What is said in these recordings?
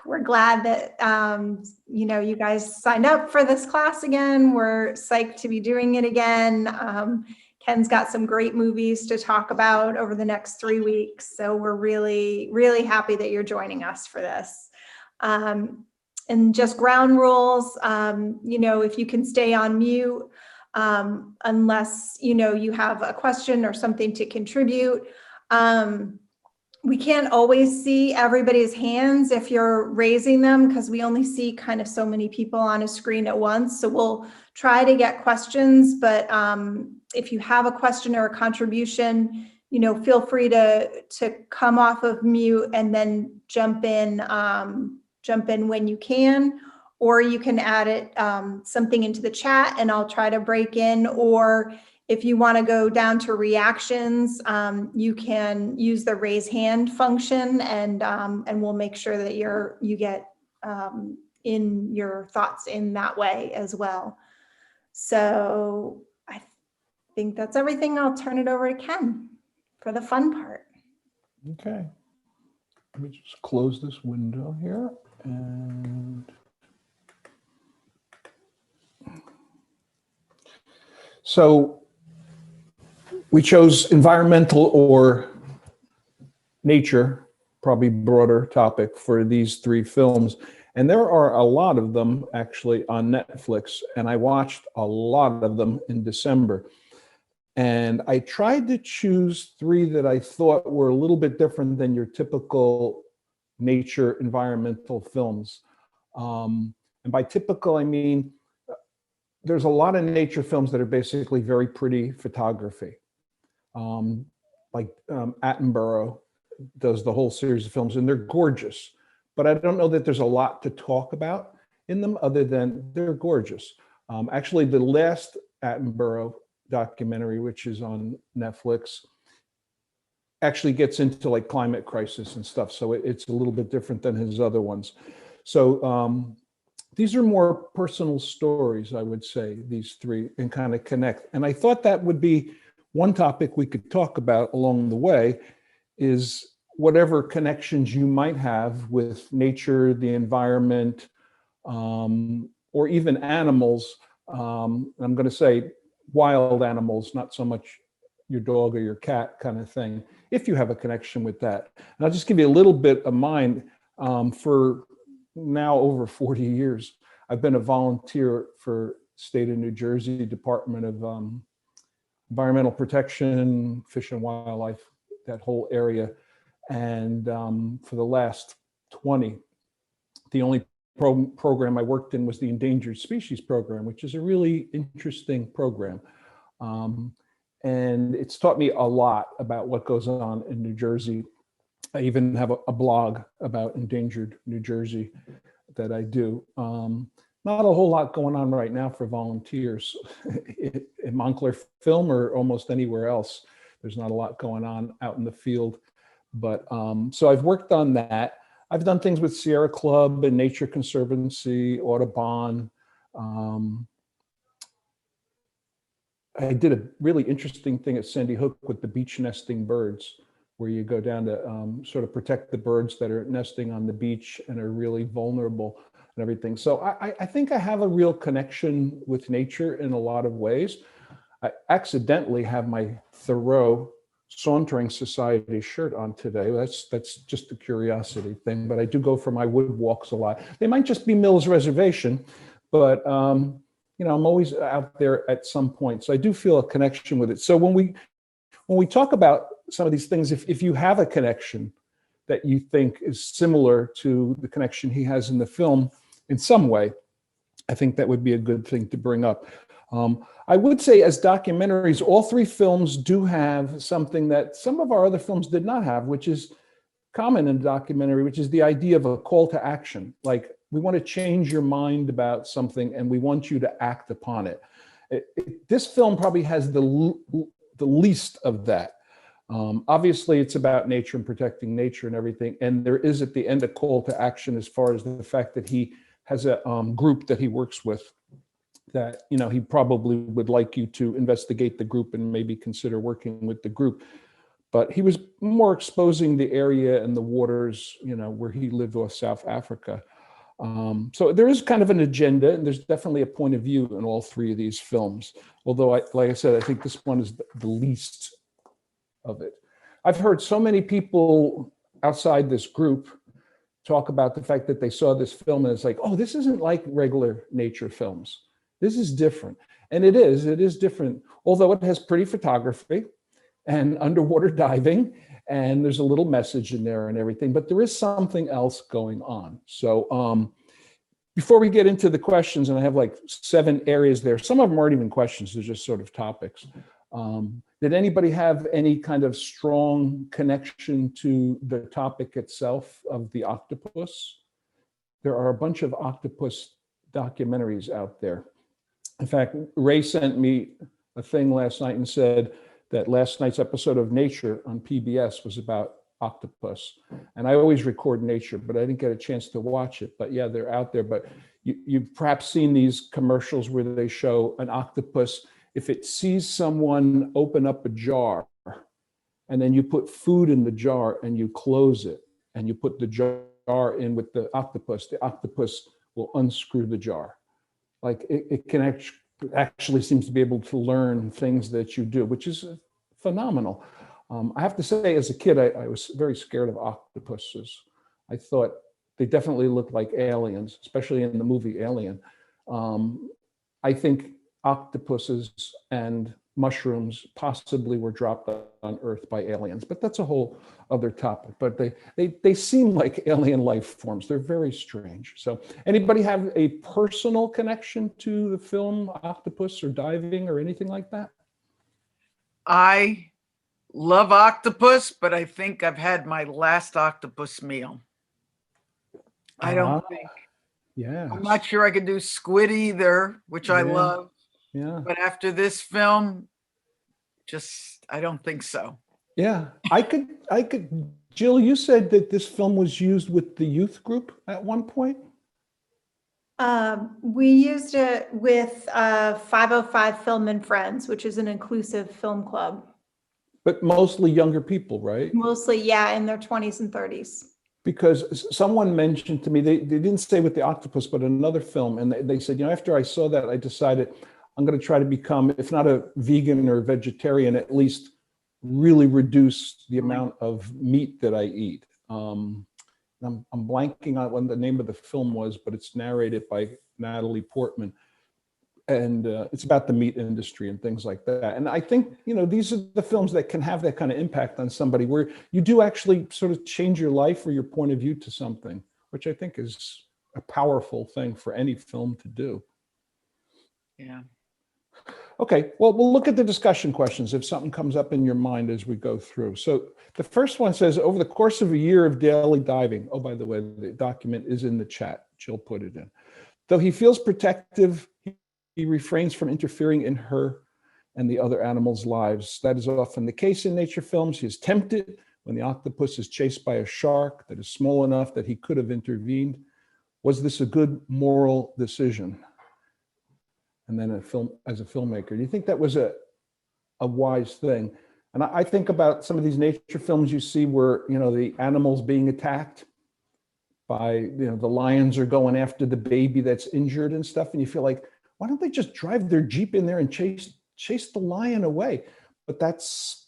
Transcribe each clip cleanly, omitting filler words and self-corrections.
we're glad that, you guys signed up for this class again. We're psyched to be doing it again. Ken's got some great movies to talk about over the next 3 weeks. So we're really, really happy that you're joining us for this. And just ground rules, if you can stay on mute, unless, you have a question or something to contribute. We can't always see everybody's hands if you're raising them, because we only see kind of so many people on a screen at once. So we'll try to get questions, but if you have a question or a contribution, feel free to come off of mute and then jump in when you can, or you can add it something into the chat and I'll try to break in. Or if you want to go down to reactions, you can use the raise hand function, and we'll make sure that you get in your thoughts in that way as well. So I think that's everything. I'll turn it over to Ken for the fun part. Okay. Let me just close this window here and so we chose environmental or nature, probably broader topic for these 3 films. And there are a lot of them actually on Netflix, and I watched a lot of them in December. And I tried to choose 3 that I thought were a little bit different than your typical nature environmental films. And by typical, I mean, there's a lot of nature films that are basically very pretty photography. Like Attenborough does the whole series of films, and they're gorgeous. But I don't know that there's a lot to talk about in them other than they're gorgeous. Actually, the last Attenborough documentary, which is on Netflix, actually gets into like climate crisis and stuff. So it's a little bit different than his other ones. So these are more personal stories, I would say, these 3, and kind of connect. And I thought that would be one topic we could talk about along the way, is whatever connections you might have with nature, the environment, or even animals. I'm going to say wild animals, not so much your dog or your cat kind of thing, if you have a connection with that. And I'll just give you a little bit of mine. For now over 40 years, I've been a volunteer for state of New Jersey Department of Environmental Protection, Fish and Wildlife, that whole area. And for the last 20, the only program I worked in was the Endangered Species Program, which is a really interesting program. And it's taught me a lot about what goes on in New Jersey. I even have a blog about Endangered New Jersey that I do. Not a whole lot going on right now for volunteers in Montclair Film or almost anywhere else. There's not a lot going on out in the field. But so I've worked on that. I've done things with Sierra Club and Nature Conservancy, Audubon. I did a really interesting thing at Sandy Hook with the beach nesting birds, where you go down to sort of protect the birds that are nesting on the beach and are really vulnerable and everything. So I think I have a real connection with nature in a lot of ways. I accidentally have my Thoreau Sauntering Society shirt on today. That's just a curiosity thing, but I do go for my wood walks a lot. They might just be Mills Reservation, but I'm always out there at some point. So I do feel a connection with it. So when we talk about some of these things, if you have a connection that you think is similar to the connection he has in the film in some way, I think that would be a good thing to bring up. I would say as documentaries, all 3 films do have something that some of our other films did not have, which is common in documentary, which is the idea of a call to action. Like, we want to change your mind about something and we want you to act upon it. This film probably has the least of that. Obviously, it's about nature and protecting nature and everything. And there is at the end a call to action as far as the fact that he has a group that he works with that, he probably would like you to investigate the group and maybe consider working with the group. but he was more exposing the area and the waters, where he lived off South Africa. So there is kind of an agenda, and there's definitely a point of view in all three of these films. Although, like I said, I think this one is the least of it. I've heard so many people outside this group talk about the fact that they saw this film and it's like, oh, this isn't like regular nature films. This is different. And it is different, although it has pretty photography and underwater diving, and there's a little message in there and everything, but there is something else going on. So before we get into the questions, and I have like 7 areas there, some of them aren't even questions, they're just sort of topics. Did anybody have any kind of strong connection to the topic itself of the octopus? There are a bunch of octopus documentaries out there. In fact, Ray sent me a thing last night and said that last night's episode of Nature on PBS was about octopus. And I always record Nature, but I didn't get a chance to watch it. But yeah, they're out there. But you've perhaps seen these commercials where they show an octopus, if it sees someone open up a jar, and then you put food in the jar and you close it, and you put the jar in with the octopus will unscrew the jar. Like it can actually seems to be able to learn things that you do, which is phenomenal. I have to say, as a kid, I was very scared of octopuses. I thought they definitely looked like aliens, especially in the movie Alien. I think octopuses and mushrooms possibly were dropped on Earth by aliens, but that's a whole other topic. But they seem like alien life forms. They're very strange. So anybody have a personal connection to the film Octopus or diving or anything like that? I love octopus, but I think I've had my last octopus meal. I don't think. Yeah. I'm not sure I could do squid either, which I love. Yeah. But after this film, I don't think so. Yeah, I could. Jill, you said that this film was used with the youth group at one point. We used it with 505 Film and Friends, which is an inclusive film club. But mostly younger people, right? Mostly, yeah, in their 20s and 30s. Because someone mentioned to me, they didn't say with the octopus, but another film, and they said, after I saw that, I decided I'm going to try to become, if not a vegan or vegetarian, at least really reduce the amount of meat that I eat. I'm blanking on what the name of the film was, but it's narrated by Natalie Portman. And it's about the meat industry and things like that. And I think, these are the films that can have that kind of impact on somebody where you do actually sort of change your life or your point of view to something, which I think is a powerful thing for any film to do. Yeah. Okay, well, we'll look at the discussion questions if something comes up in your mind as we go through. So the first one says, over the course of a year of daily diving, oh, by the way, the document is in the chat. Jill put it in. Though he feels protective, he refrains from interfering in her and the other animals' lives. That is often the case in nature films. He is tempted when the octopus is chased by a shark that is small enough that he could have intervened. Was this a good moral decision? And then as a filmmaker, do you think that was a wise thing? And I think about some of these nature films you see where, the animals being attacked by, the lions are going after the baby that's injured and stuff. And you feel like, why don't they just drive their Jeep in there and chase the lion away? But that's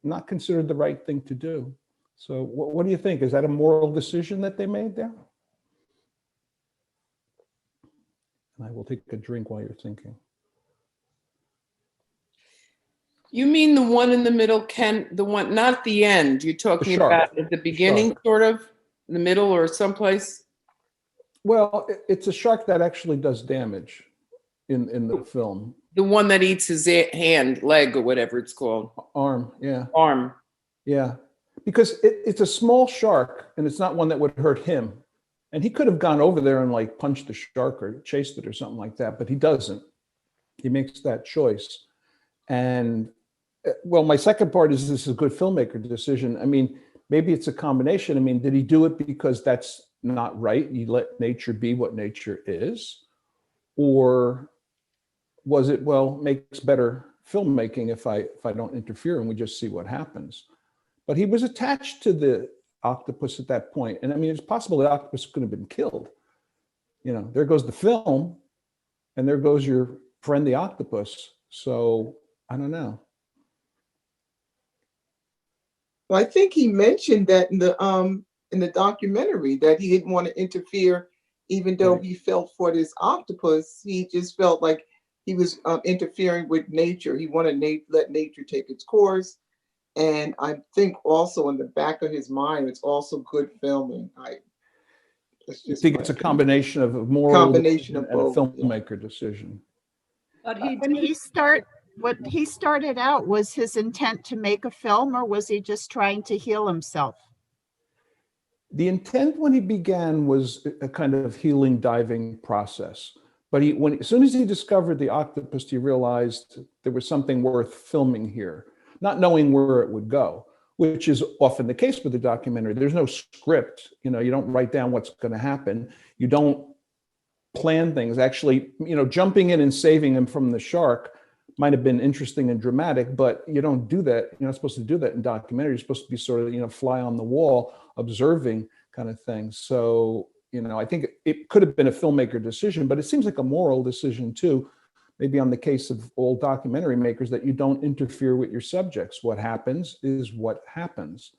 not considered the right thing to do. So what do you think? Is that a moral decision that they made there? And I will take a drink while you're thinking. You mean the one in the middle, Ken? The one, not at the end. You're talking about at the beginning, sort of, in the middle or someplace? Well, it's a shark that actually does damage in the film. The one that eats his hand, leg, or whatever it's called. Arm, yeah. Arm. Yeah, because it's a small shark and it's not one that would hurt him. And he could have gone over there and like punched the shark or chased it or something like that, but he doesn't. He makes that choice. And well, my second part is this is a good filmmaker decision. I mean, maybe it's a combination. I mean, did he do it because that's not right? You let nature be what nature is? Or was it, well, makes better filmmaking if I don't interfere and we just see what happens? but he was attached to the octopus at that point. And I mean, it's possible the octopus could have been killed. You know, there goes the film, and there goes your friend, the octopus. So I don't know. Well, I think he mentioned that in the documentary that he didn't want to interfere, even though he felt for this octopus. He just felt like he was interfering with nature. He wanted let nature take its course. And I think also in the back of his mind, it's also good filming. I think it's a combination of a moral and a filmmaker decision. But what he started out, was his intent to make a film, or was he just trying to heal himself? The intent when he began was a kind of healing diving process. But as soon as he discovered the octopus, he realized there was something worth filming here, not knowing where it would go, which is often the case with the documentary. There's no script. You know, you don't write down what's going to happen. You don't plan things. Actually, you know, jumping in and saving him from the shark might have been interesting and dramatic, but you don't do that. You're not supposed to do that in documentary. You're supposed to be sort of, you know, fly on the wall, observing kind of thing. So, you know, I think it could have been a filmmaker decision, but it seems like a moral decision too, maybe on the case of all documentary makers, that you don't interfere with your subjects. What happens is what happens.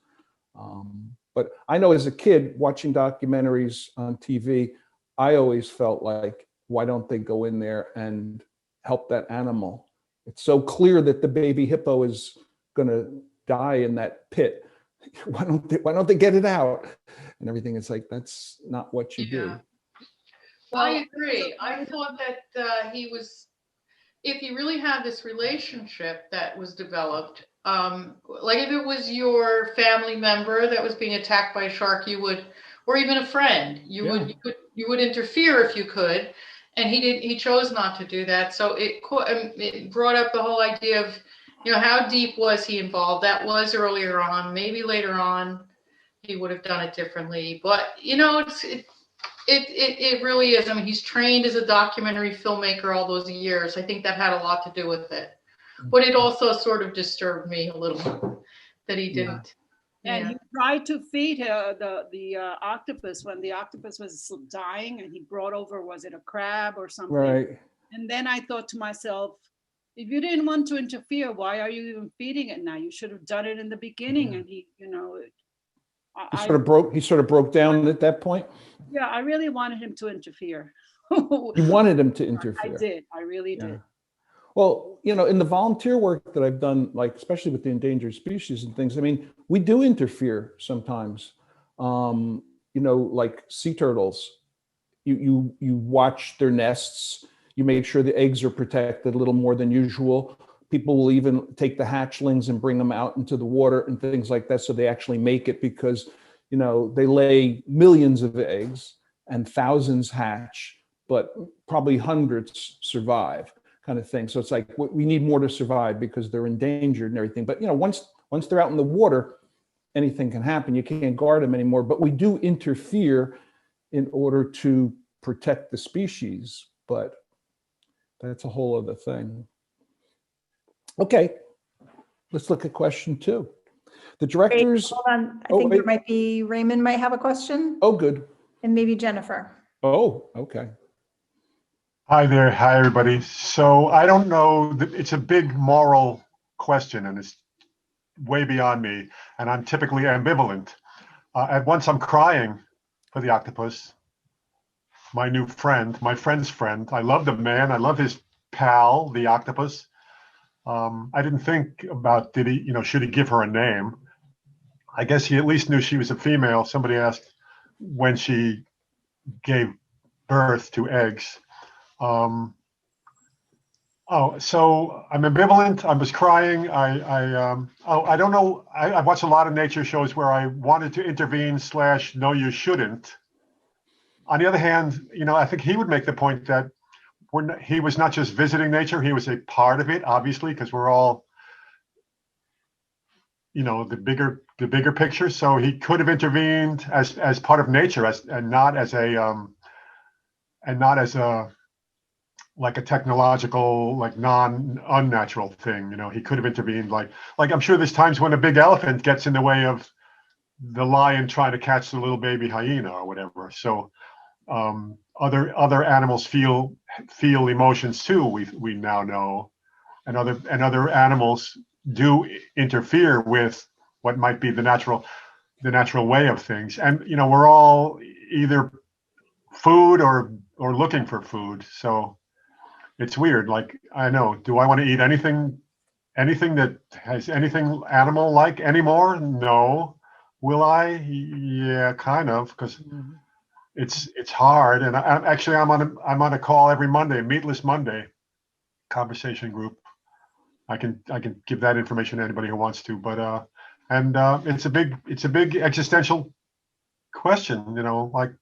But I know as a kid watching documentaries on TV, I always felt like, why don't they go in there and help that animal? It's so clear that the baby hippo is going to die in that pit. Why don't they get it out? And everything. It's like, that's not what you do. Well, I agree. I thought that if he really had this relationship that was developed, like if it was your family member that was being attacked by a shark, you would, or even a friend, you would interfere if you could. And he chose not to do that. So it brought up the whole idea of, you know, how deep was he involved? That was earlier on. Maybe later on he would have done it differently. But, you know, it really is. I mean, he's trained as a documentary filmmaker all those years. I think that had a lot to do with it. But it also sort of disturbed me a little that he didn't. And he tried to feed the octopus when the octopus was dying, and he brought over, was it a crab or something? Right. And then I thought to myself, if you didn't want to interfere, why are you even feeding it now? You should have done it in the beginning. And he, you know, he sort of broke down at that point. Yeah, I really wanted him to interfere. You wanted him to interfere. I did. I really did. Well, you know, in the volunteer work that I've done, like especially with the endangered species and things, I mean, we do interfere sometimes. You know, like sea turtles, you watch their nests, you make sure the eggs are protected a little more than usual. People will even take the hatchlings and bring them out into the water and things like that, so they actually make it, because, you know, they lay millions of eggs and thousands hatch, but probably hundreds survive, kind of thing. So it's like, we need more to survive because they're endangered and everything. But, you know, once they're out in the water, anything can happen. You can't guard them anymore. But we do interfere in order to protect the species. But that's a whole other thing. Okay, let's look at question 2. The directors. Hold on, I think there might be, Raymond might have a question. Oh, good. And maybe Jennifer. Oh, okay. Hi there. Hi, everybody. So I don't know, it's a big moral question, and it's way beyond me, and I'm typically ambivalent. At once I'm crying for the octopus, my new friend, my friend's friend. I love the man. I love his pal, the octopus. I didn't think about, should he give her a name? I guess he at least knew she was a female. Somebody asked when she gave birth to eggs. So I'm ambivalent. I was crying. I don't know. I've watched a lot of nature shows where I wanted to intervene / no, you shouldn't. On the other hand, I think he would make the point that he was not just visiting nature, he was a part of it, obviously, because we're all, the bigger picture. So he could have intervened as part of nature, and not as a like a technological, like unnatural thing. You know, he could have intervened. Like I'm sure there's times when a big elephant gets in the way of the lion trying to catch the little baby hyena or whatever. So other animals feel emotions too. We now know, and other animals do interfere with what might be the natural way of things. And you know, we're all either food or looking for food. So it's weird. Like, I know, do I want to eat anything that has anything animal like anymore? No. Will I? Yeah, kind of, because it's hard. And I'm on a call every Monday, Meatless Monday conversation group. I can give that information to anybody who wants to, but it's a big existential question, you know, like,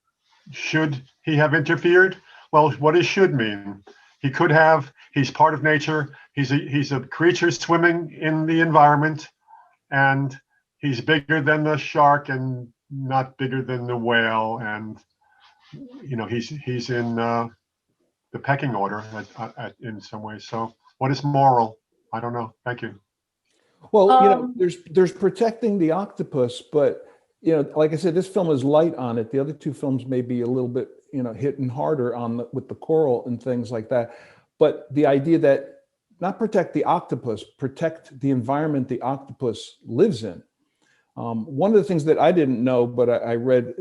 should he have interfered? Well, what does should mean? He could have. He's part of nature. He's a creature swimming in the environment, and he's bigger than the shark and not bigger than the whale. And you know, he's in the pecking order in some ways. So, what is moral? I don't know. Thank you. Well, you know, there's protecting the octopus, but you know, like I said, this film is light on it. The other two films may be a little bit, you know, hitting harder with the coral and things like that. But the idea that not protect the octopus, protect the environment the octopus lives in. One of the things that I didn't know, but I read,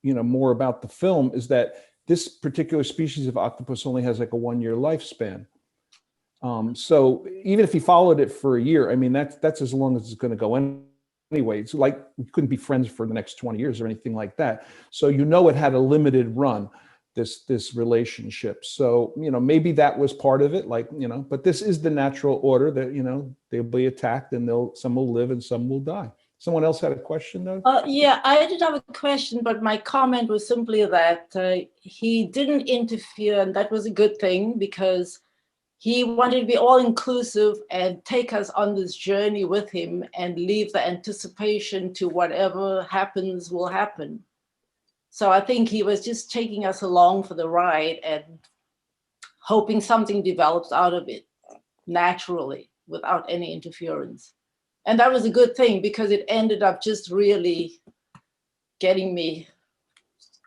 you know, more about the film, is that this particular species of octopus only has like a 1-year lifespan. So even if he followed it for a year, I mean, that's as long as it's going to go anyway. It's like we couldn't be friends for the next 20 years or anything like that. So you know, it had a limited run, this relationship. So, you know, maybe that was part of it, like, you know, but this is the natural order that, you know, they'll be attacked and some will live and some will die. Someone else had a question though? Yeah, I did have a question, but my comment was simply that he didn't interfere, and that was a good thing, because he wanted to be all inclusive and take us on this journey with him and leave the anticipation to whatever happens will happen. So I think he was just taking us along for the ride and hoping something develops out of it naturally without any interference. And that was a good thing, because it ended up just really getting me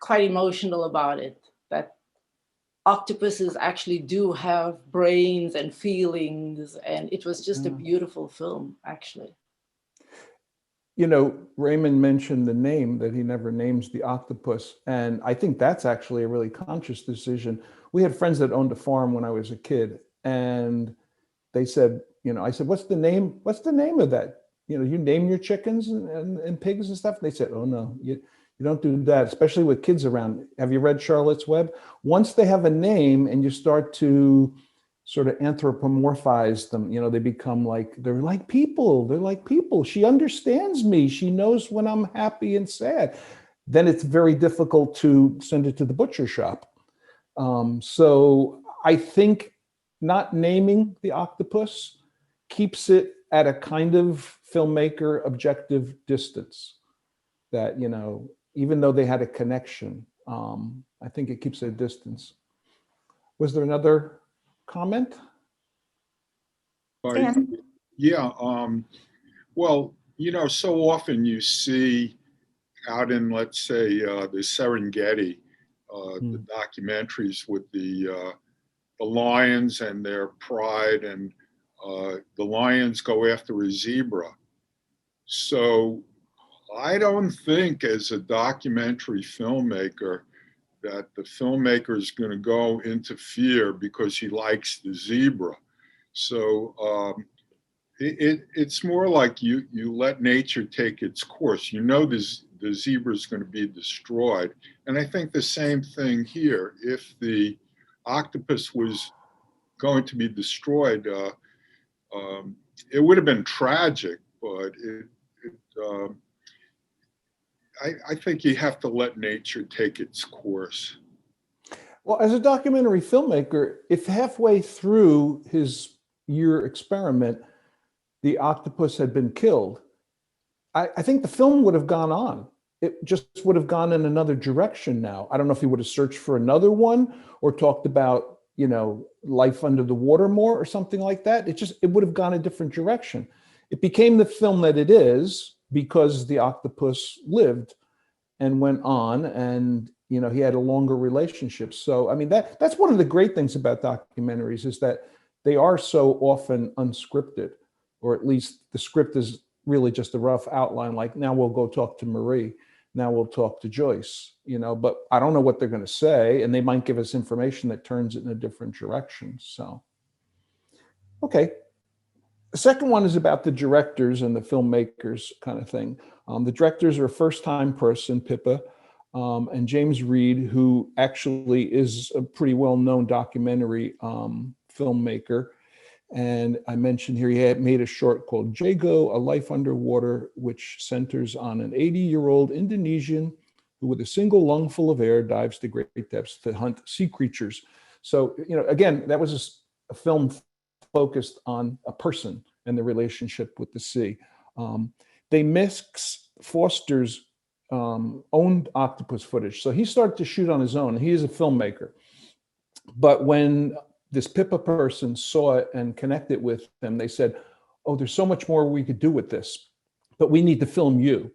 quite emotional about it, that octopuses actually do have brains and feelings, and it was just a beautiful film, actually. You know, Raymond mentioned the name, that he never names the octopus, and I think that's actually a really conscious decision. We had friends that owned a farm when I was a kid, and they said, you know, I said, what's the name of that? You know, you name your chickens and pigs and stuff? And they said, oh no, you don't do that, especially with kids around. Have you read Charlotte's Web? Once they have a name and you start to sort of anthropomorphize them, you know, they become like, they're like people. They're like people. She understands me. She knows when I'm happy and sad. Then it's very difficult to send it to the butcher shop. So I think not naming the octopus keeps it at a kind of filmmaker objective distance, that, you know, even though they had a connection, I think it keeps it a distance. Was there another comment? Yeah. Well, you know, so often you see out in, let's say, the Serengeti, the documentaries with the lions and their pride, and the lions go after a zebra. So I don't think, as a documentary filmmaker, that the filmmaker is going to go interfere because he likes the zebra. So it's more like you let nature take its course. You know, the zebra is going to be destroyed. And I think the same thing here. If the octopus was going to be destroyed, it would have been tragic, but I think you have to let nature take its course. Well, as a documentary filmmaker, if halfway through his year experiment, the octopus had been killed, I think the film would have gone on. It just would have gone in another direction now. I don't know if he would have searched for another one or talked about life under the water more or something like that. It would have gone a different direction. It became the film that it is because the octopus lived and went on, and he had a longer relationship. So I mean, that's one of the great things about documentaries, is that they are so often unscripted, or at least the script is really just a rough outline. Like, now we'll go talk to Marie, now we'll talk to Joyce, but I don't know what they're going to say, and they might give us information that turns it in a different direction. So, okay. The second one is about the directors and the filmmakers kind of thing. The directors are a first-time person, Pippa, and James Reed, who actually is a pretty well-known documentary filmmaker. And I mentioned here, he had made a short called Jago, A Life Underwater, which centers on an 80-year-old Indonesian who, with a single lungful of air, dives to great depths to hunt sea creatures. So, again, that was a film focused on a person and the relationship with the sea. They mix Foster's own octopus footage. So he started to shoot on his own. He is a filmmaker. But when this Pippa person saw it and connected with them, they said, oh, there's so much more we could do with this, but we need to film you.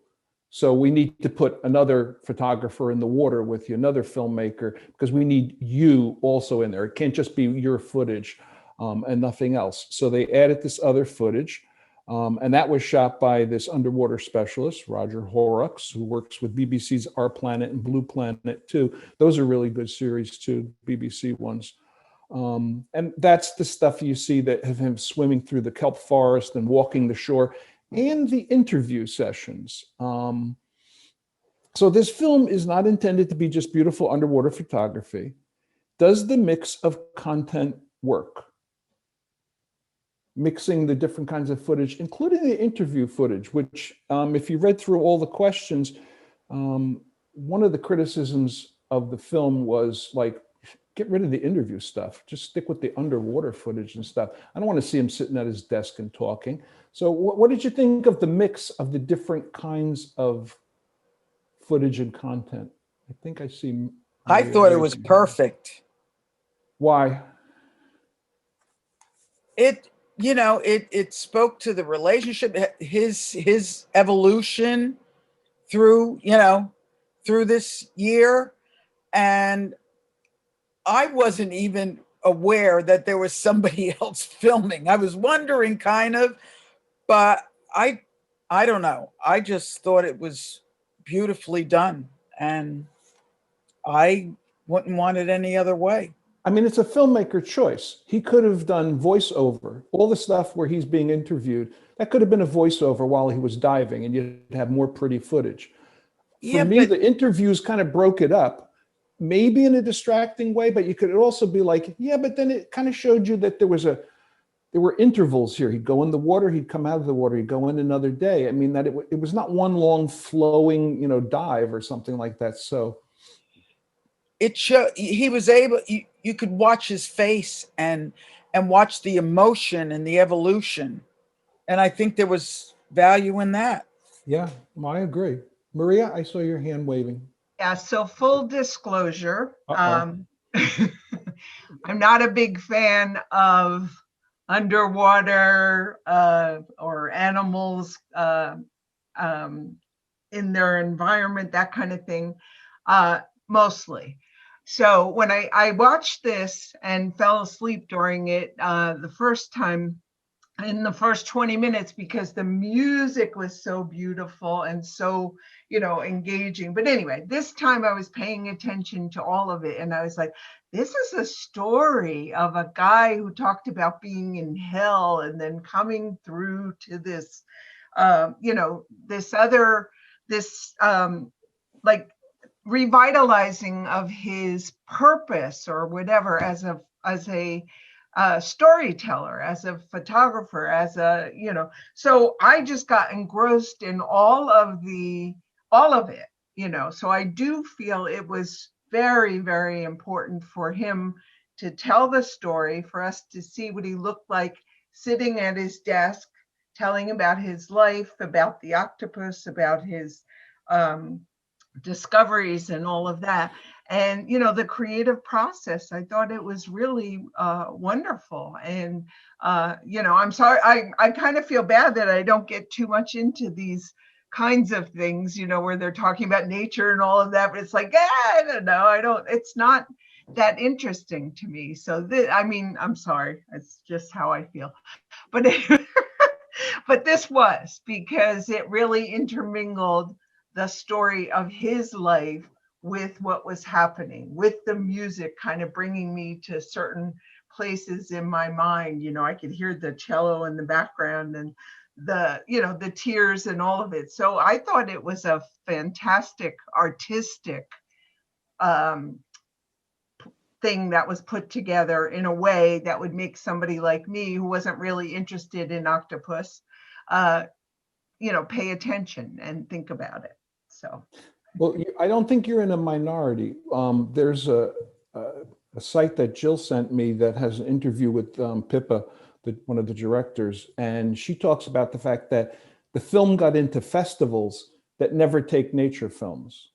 So we need to put another photographer in the water with you, another filmmaker, because we need you also in there. It can't just be your footage and nothing else. So they added this other footage. And that was shot by this underwater specialist, Roger Horrocks, who works with BBC's Our Planet and Blue Planet too. Those are really good series too, BBC ones. And that's the stuff you see that have him swimming through the kelp forest and walking the shore, and the interview sessions. So this film is not intended to be just beautiful underwater photography. Does the mix of content work? Mixing the different kinds of footage, including the interview footage, which if you read through all the questions, one of the criticisms of the film was like, get rid of the interview stuff. Just stick with the underwater footage and stuff. I don't want to see him sitting at his desk and talking. So what did you think of the mix of the different kinds of footage and content? I think I see. I thought it was perfect. Why? It spoke to the relationship, his evolution through this year. And I wasn't even aware that there was somebody else filming. I was wondering kind of, but I don't know. I just thought it was beautifully done, and I wouldn't want it any other way. I mean, it's a filmmaker choice. He could have done voiceover, all the stuff where he's being interviewed. That could have been a voiceover while he was diving, and you'd have more pretty footage. For me, the interviews kind of broke it up, maybe in a distracting way, but you could also be like, yeah, but then it kind of showed you that there were intervals here. He'd go in the water, he'd come out of the water, he'd go in another day. I mean, that it was not one long flowing, dive or something like that. So it showed he was able, you could watch his face and watch the emotion and the evolution. And I think there was value in that. Yeah, I agree. Maria, I saw your hand waving. Yeah, so full disclosure, I'm not a big fan of underwater or animals in their environment, that kind of thing, mostly. So when I watched this and fell asleep during it the first time, in the first 20 minutes, because the music was so beautiful and so, engaging. But anyway, this time I was paying attention to all of it. And I was like, this is a story of a guy who talked about being in hell and then coming through to this, this like revitalizing of his purpose or whatever as a storyteller, as a photographer, so I just got engrossed in all of it, so I do feel it was very, very important for him to tell the story, for us to see what he looked like sitting at his desk, telling about his life, about the octopus, about his discoveries and all of that. And, you know, the creative process, I thought it was really wonderful. And, you know, I'm sorry, I kind of feel bad that I don't get too much into these kinds of things, you know, where they're talking about nature and all of that, but it's like, I don't know, it's not that interesting to me. So I mean, I'm sorry, it's just how I feel. But but this was, because it really intermingled the story of his life with what was happening, with the music kind of bringing me to certain places in my mind. You know, I could hear the cello in the background and the, you know, the tears and all of it. So I thought it was a fantastic artistic thing that was put together in a way that would make somebody like me, who wasn't really interested in Octopus, you know, pay attention and think about it. So, well, I don't think you're in a minority. There's a site that Jill sent me that has an interview with Pippa, one of the directors, and she talks about the fact that the film got into festivals that never take nature films,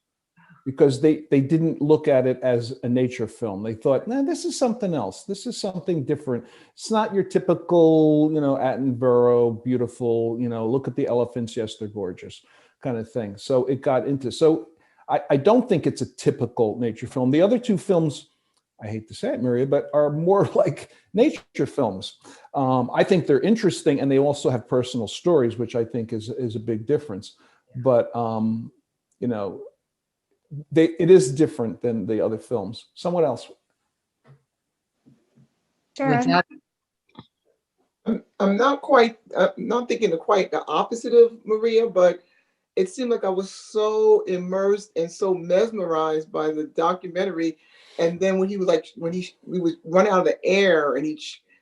because they didn't look at it as a nature film. They thought, nah, this is something else. This is something different. It's not your typical, you know, Attenborough, beautiful, you know, look at the elephants, yes, they're gorgeous kind of thing. So it got into, so I don't think it's a typical nature film. The other two films, I hate to say it, Maria, but are more like nature films. I think they're interesting, and they also have personal stories, which I think is a big difference. But, you know, it is different than the other films. Someone else. Sharon. I'm not quite, not thinking quite the opposite of Maria, but it seemed like I was so immersed and so mesmerized by the documentary. And then when he was like, we would run out of the air and he'd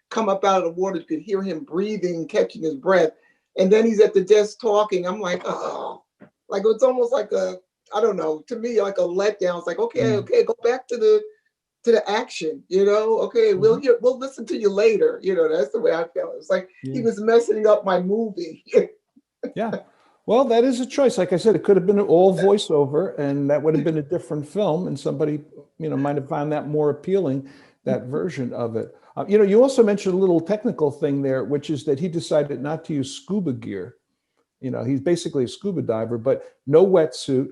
come up out of the water, you could hear him breathing, catching his breath. And then he's at the desk talking. I'm like, oh, like it's almost like I don't know, to me, like a letdown. It's like, okay, go back to the action, you know? Okay, we'll listen to you later. You know, that's the way I felt. It's like he was messing up my movie. Yeah. Well, that is a choice. Like I said, it could have been all voiceover, and that would have been a different film, and somebody, you know, might have found that more appealing, that version of it. You know, you also mentioned a little technical thing there, which is that he decided not to use scuba gear. You know, he's basically a scuba diver, but no wetsuit,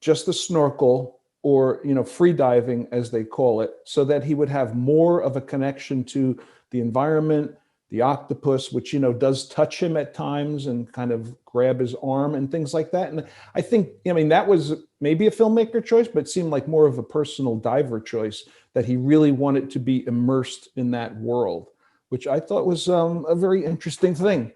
just a snorkel, or, you know, free diving, as they call it, so that he would have more of a connection to the environment, the octopus, which, you know, does touch him at times and kind of grab his arm and things like that. And I think, I mean, that was maybe a filmmaker choice, but it seemed like more of a personal diver choice, that he really wanted to be immersed in that world, which I thought was a very interesting thing.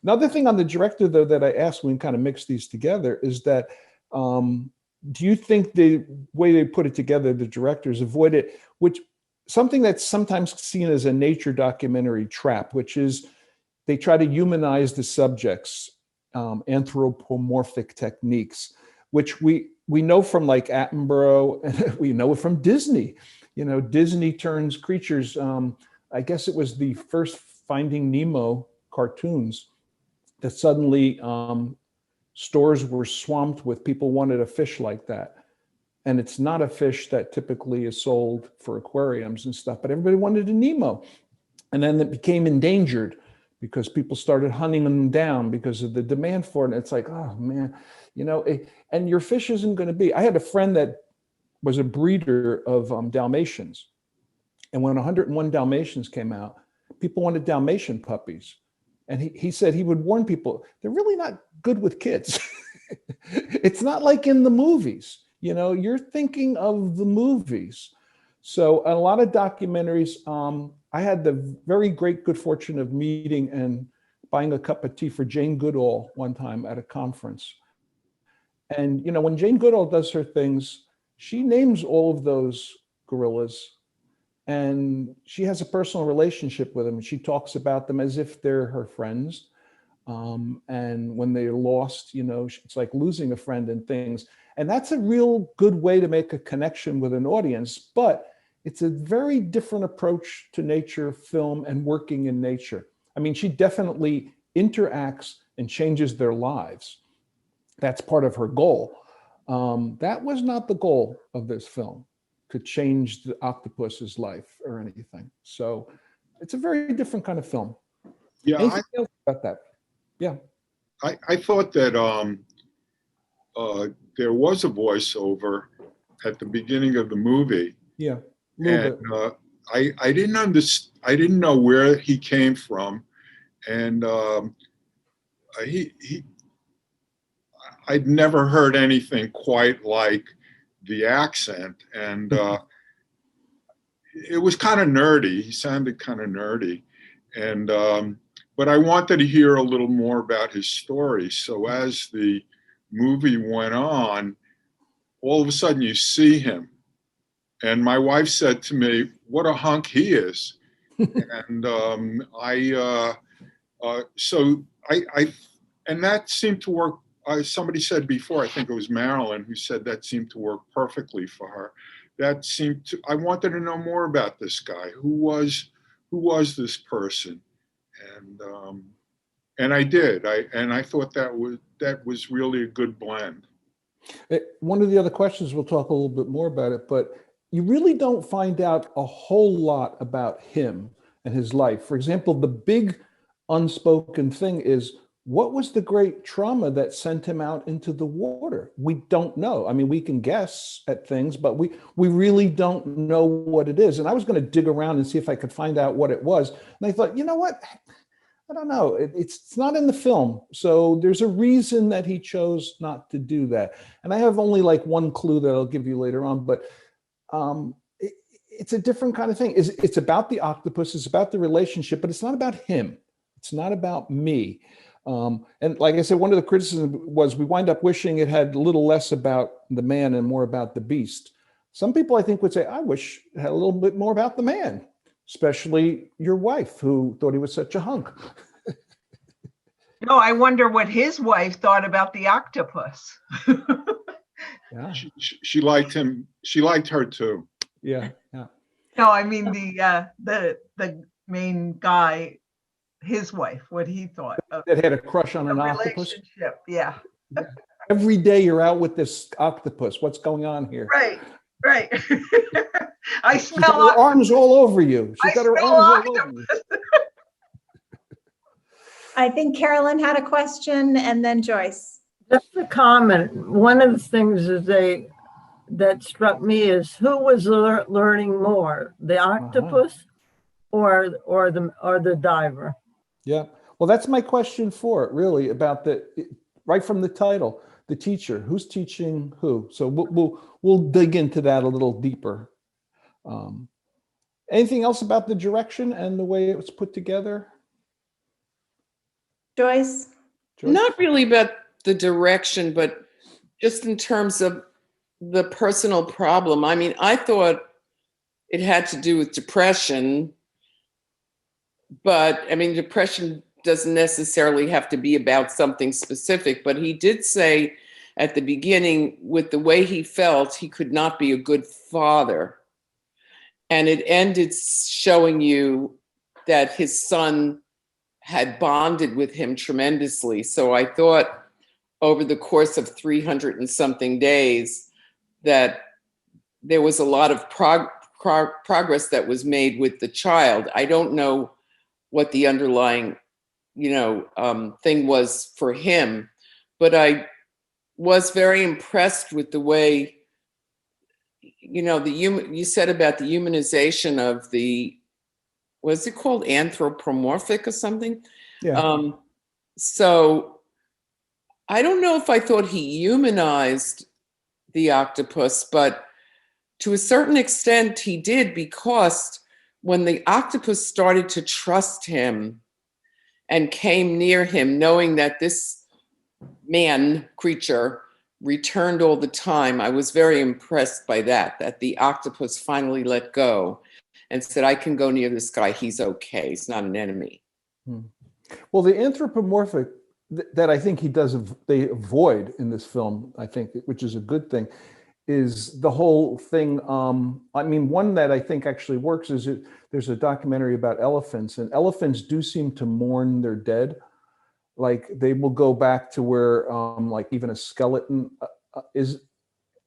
Another thing on the director, though, that I asked when we kind of mix these together is that, do you think the way they put it together, the directors avoided, which something that's sometimes seen as a nature documentary trap, which is they try to humanize the subjects, anthropomorphic techniques, which we know from like Attenborough, and we know it from Disney. You know, Disney turns creatures. I guess it was the first Finding Nemo cartoons that suddenly stores were swamped with people wanted a fish like that. And it's not a fish that typically is sold for aquariums and stuff, but everybody wanted a Nemo. And then it became endangered because people started hunting them down because of the demand for it. And it's like, oh man, you know, and your fish isn't going to be. I had a friend that was a breeder of Dalmatians. And when 101 Dalmatians came out, people wanted Dalmatian puppies. And he said he would warn people, they're really not good with kids. It's not like in the movies. You know, you're thinking of the movies. So a lot of documentaries, I had the very great good fortune of meeting and buying a cup of tea for Jane Goodall one time at a conference. And, you know, when Jane Goodall does her things, she names all of those gorillas, and she has a personal relationship with them. She talks about them as if they're her friends. And when they're lost, you know, it's like losing a friend and things. And that's a real good way to make a connection with an audience, but it's a very different approach to nature film and working in nature. I mean, she definitely interacts and changes their lives. That's part of her goal. That was not the goal of this film, to change the octopus's life or anything. So it's a very different kind of film. Yeah, Anything else about that? Yeah. I thought that there was a voiceover at the beginning of the movie. Yeah, a little bit. I didn't understand. I didn't know where he came from, and I'd never heard anything quite like the accent, and it was kind of nerdy. He sounded kind of nerdy, and but I wanted to hear a little more about his story. So as the movie went on, all of a sudden you see him, and my wife said to me, "What a hunk he is," and and that seemed to work. Somebody said before, I think it was Marilyn, who said that seemed to work perfectly for her. That seemed to. I wanted to know more about this guy. Who was this person? And I did. I thought that was really a good blend. One of the other questions, we'll talk a little bit more about it, but you really don't find out a whole lot about him and his life. For example, the big unspoken thing is, what was the great trauma that sent him out into the water? We don't know. I mean, we can guess at things, but we really don't know what it is. And I was going to dig around and see if I could find out what it was. And I thought, you know what? I don't know. It's not in the film. So there's a reason that he chose not to do that. And I have only like one clue that I'll give you later on, but it's a different kind of thing. It's about the octopus, it's about the relationship, but it's not about him. It's not about me. And like I said, one of the criticisms was we wind up wishing it had a little less about the man and more about the beast. Some people, I think, would say, I wish it had a little bit more about the man, especially your wife, who thought he was such a hunk. No, I wonder what his wife thought about the octopus. Yeah. She liked him. She liked her too. Yeah. No, I mean the main guy, his wife, what he thought of That had a crush on an octopus. relationship. Yeah. Every day you're out with this octopus. What's going on here? Right. I She's got her arms all over you. She's got her arms all over you. I think Carolyn had a question, and then Joyce. Just a comment. One of the things that struck me is, who was learning more, the octopus or the diver? Yeah. Well, that's my question for it, really, about right from the title, the teacher. Who's teaching who? So we'll dig into that a little deeper. Anything else about the direction and the way it was put together? Joyce? Not really about the direction, but just in terms of the personal problem. I mean, I thought it had to do with depression, but I mean, depression doesn't necessarily have to be about something specific, but he did say at the beginning, with the way he felt, he could not be a good father. And it ended showing you that his son had bonded with him tremendously. So I thought over the course of 300 and something days that there was a lot of progress that was made with the child. I don't know what the underlying, thing was for him, but I was very impressed with the way, you said about the humanization of the, what's it called, anthropomorphic or something? Yeah. So I don't know if I thought he humanized the octopus, but to a certain extent he did, because when the octopus started to trust him and came near him, knowing that this creature returned all the time, I was very impressed by that the octopus finally let go and said, I can go near this guy. He's okay. He's not an enemy. Well, the anthropomorphic that I think they avoid in this film, I think, which is a good thing, is the whole thing. I mean, one that I think actually works is there's a documentary about elephants, and elephants do seem to mourn their dead. Like they will go back to where, like even a skeleton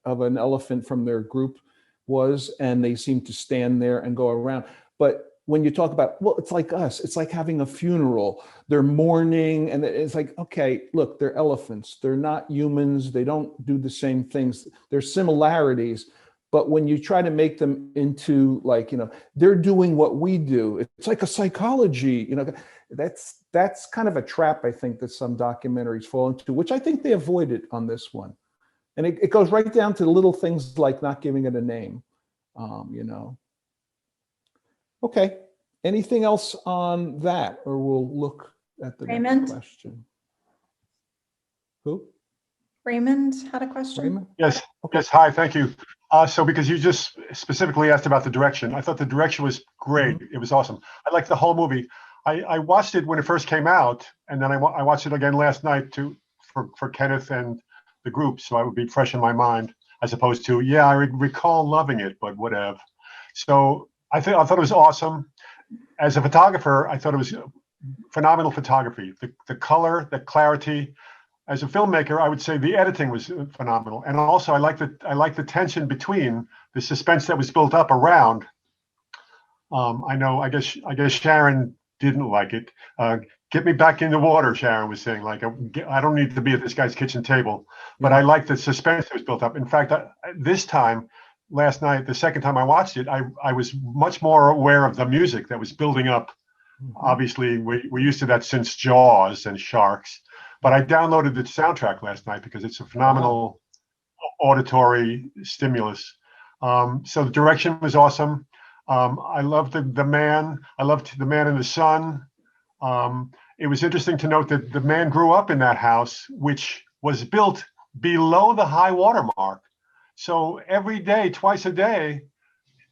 of an elephant from their group was, and they seem to stand there and go around. But when you talk about, well, it's like us, it's like having a funeral. They're mourning, and it's like, okay, look, they're elephants. They're not humans. They don't do the same things. There's similarities. But when you try to make them into like, they're doing what we do, it's like a psychology, that's kind of a trap, I think, that some documentaries fall into, which I think they avoided on this one. And it goes right down to little things like not giving it a name, Okay, anything else on that, or we'll look at the Raymond? next question. Who? Raymond had a question. Raymond? Yes, Okay. yes, hi, thank you. So because you just specifically asked about the direction, I thought the direction was great. It was awesome. I liked the whole movie. I watched it when it first came out, and then I watched it again last night for Kenneth and the group, so I would be fresh in my mind, as opposed to, I recall loving it, but whatever. So I thought it was awesome. As a photographer, I thought it was phenomenal photography. The color, the clarity. As a filmmaker, I would say the editing was phenomenal, and also I like the tension between the suspense that was built up around. I guess Sharon didn't like it. Get me back in the water, Sharon was saying. Like, I don't need to be at this guy's kitchen table, but I like the suspense that was built up. In fact, this time, last night, the second time I watched it, I was much more aware of the music that was building up. Obviously, we're used to that since Jaws and Sharks. But I downloaded the soundtrack last night because it's a phenomenal auditory stimulus. So the direction was awesome. I loved the man. I loved the man in the sun. It was interesting to note that the man grew up in that house, which was built below the high water mark. So every day, twice a day,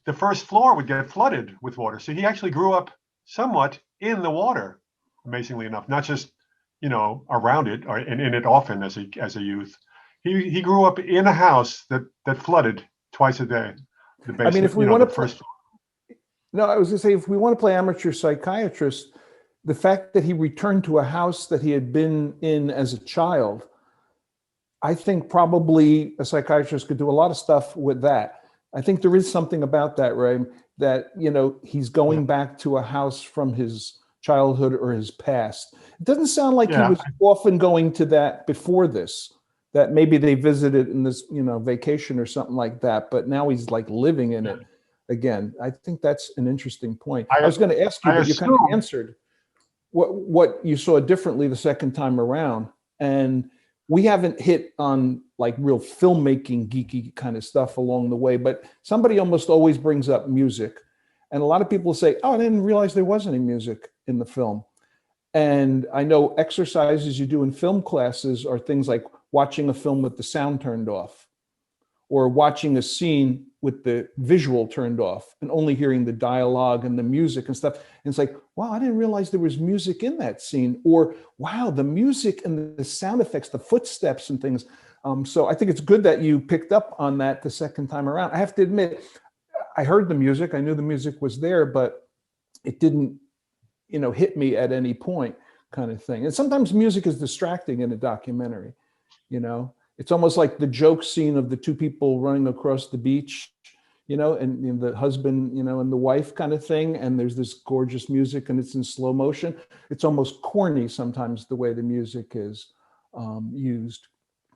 the first floor would get flooded with water. So he actually grew up somewhat in the water, amazingly enough, not just around it or in it often as a youth. He grew up in a house that flooded twice a day. The basement, I mean, if we want to first. No, I was going to say, if we want to play amateur psychiatrist, the fact that he returned to a house that he had been in as a child, I think probably a psychiatrist could do a lot of stuff with that. I think there is something about that, Ray, that, he's going back to a house from his childhood or his past. It doesn't sound like he was often going to that before this, that maybe they visited in this, vacation or something like that, but now he's like living in it again. I think that's an interesting point. I was going to ask you, but you kind of answered what you saw differently the second time around. And we haven't hit on like real filmmaking geeky kind of stuff along the way, but somebody almost always brings up music. And a lot of people say, I didn't realize there wasn't any music in the film. And I know exercises you do in film classes are things like watching a film with the sound turned off, or watching a scene with the visual turned off and only hearing the dialogue and the music and stuff. And it's like, wow, I didn't realize there was music in that scene. Or, wow, the music and the sound effects, the footsteps and things. So I think it's good that you picked up on that the second time around. I have to admit, I heard the music. I knew the music was there, but it didn't, hit me at any point, kind of thing. And sometimes music is distracting in a documentary, It's almost like the joke scene of the two people running across the beach, and the husband, and the wife kind of thing. And there's this gorgeous music and it's in slow motion. It's almost corny sometimes the way the music is used,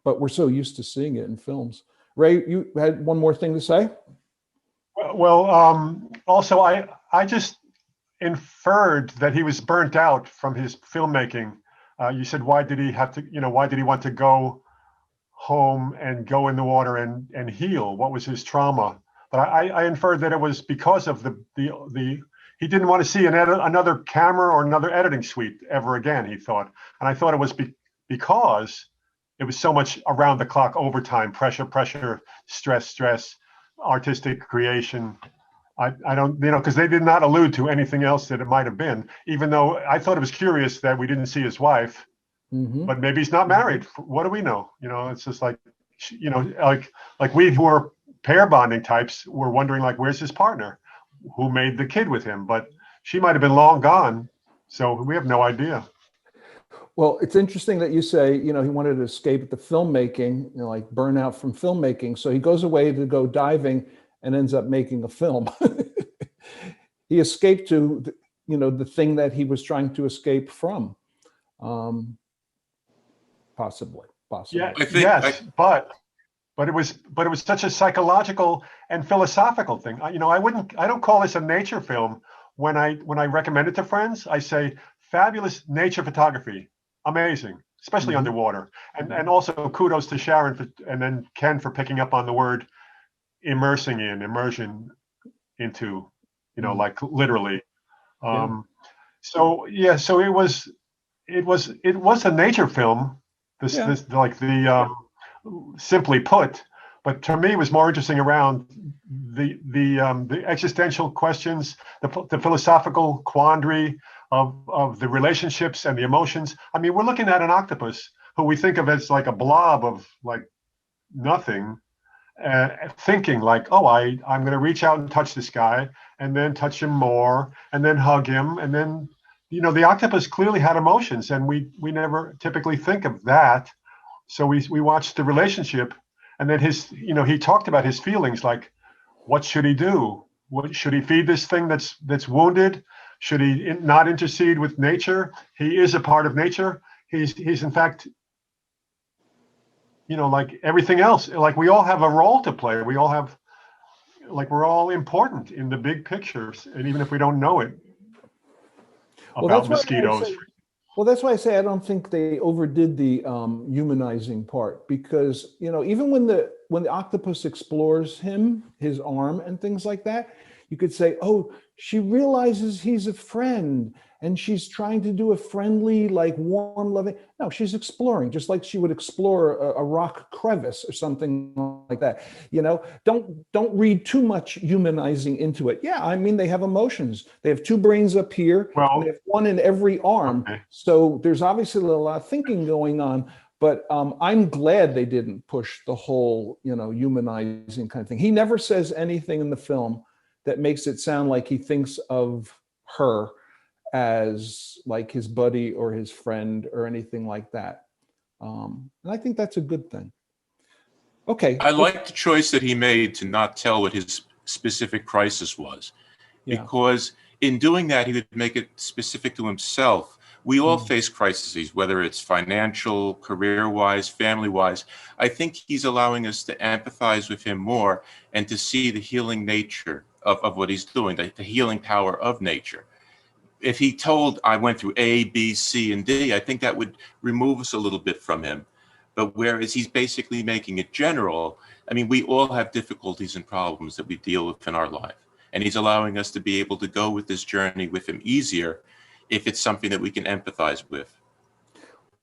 but we're so used to seeing it in films. Ray, you had one more thing to say? Well, also, I just inferred that he was burnt out from his filmmaking. You said, why did he want to go home and go in the water and heal? What was his trauma? But I inferred that it was because of he didn't want to see another camera or another editing suite ever again, he thought. And I thought it was because it was so much around the clock overtime, pressure, stress, artistic creation. I don't, because they did not allude to anything else that it might have been, even though I thought it was curious that we didn't see his wife. But maybe he's not married. What do we know? It's just like, like we who are pair bonding types were wondering, like, where's his partner? Who made the kid with him? But she might have been long gone. So we have no idea. Well, it's interesting that you say, he wanted to escape the filmmaking, like burnout from filmmaking. So he goes away to go diving and ends up making a film. He escaped to, the thing that he was trying to escape from. Possibly. Yeah, I think yes, but it was such a psychological and philosophical thing. I don't call this a nature film. When I recommend it to friends, I say fabulous nature photography, amazing, especially underwater, and also kudos to Sharon and then Ken for picking up on the word immersion into, like literally. So it was a nature film. Simply put, but to me it was more interesting around the existential questions, the philosophical quandary of the relationships and the emotions. I mean, we're looking at an octopus who we think of as like a blob of like nothing, thinking like, oh, I'm going to reach out and touch this guy, and then touch him more, and then hug him, and then the octopus clearly had emotions, and we never typically think of that. So we watched the relationship, and then he talked about his feelings, like, what should he do? What should he feed this thing that's wounded? Should he not intercede with nature? He is a part of nature. He's in fact, like everything else, like we all have a role to play. We all have, like, we're all important in the big pictures, and even if we don't know it. About mosquitoes. That's why I say I don't think they overdid the humanizing part, because even when the octopus explores his arm and things like that, you could say, oh, she realizes he's a friend and she's trying to do a friendly, like warm, loving. No, she's exploring, just like she would explore a rock crevice or something like that. Don't read too much humanizing into it. Yeah, I mean, they have emotions. They have two brains up here, and they have one in every arm. Okay. So there's obviously a lot of thinking going on. But I'm glad they didn't push the whole, humanizing kind of thing. He never says anything in the film that makes it sound like he thinks of her as like his buddy or his friend or anything like that. And I think that's a good thing. Okay. I like the choice that he made to not tell what his specific crisis was, because in doing that, he would make it specific to himself. We all face crises, whether it's financial, career-wise, family-wise. I think he's allowing us to empathize with him more and to see the healing nature of what he's doing, the healing power of nature. If he told, I went through A, B, C, and D, I think that would remove us a little bit from him. But whereas he's basically making it general, I mean, we all have difficulties and problems that we deal with in our life. And he's allowing us to be able to go with this journey with him easier if it's something that we can empathize with.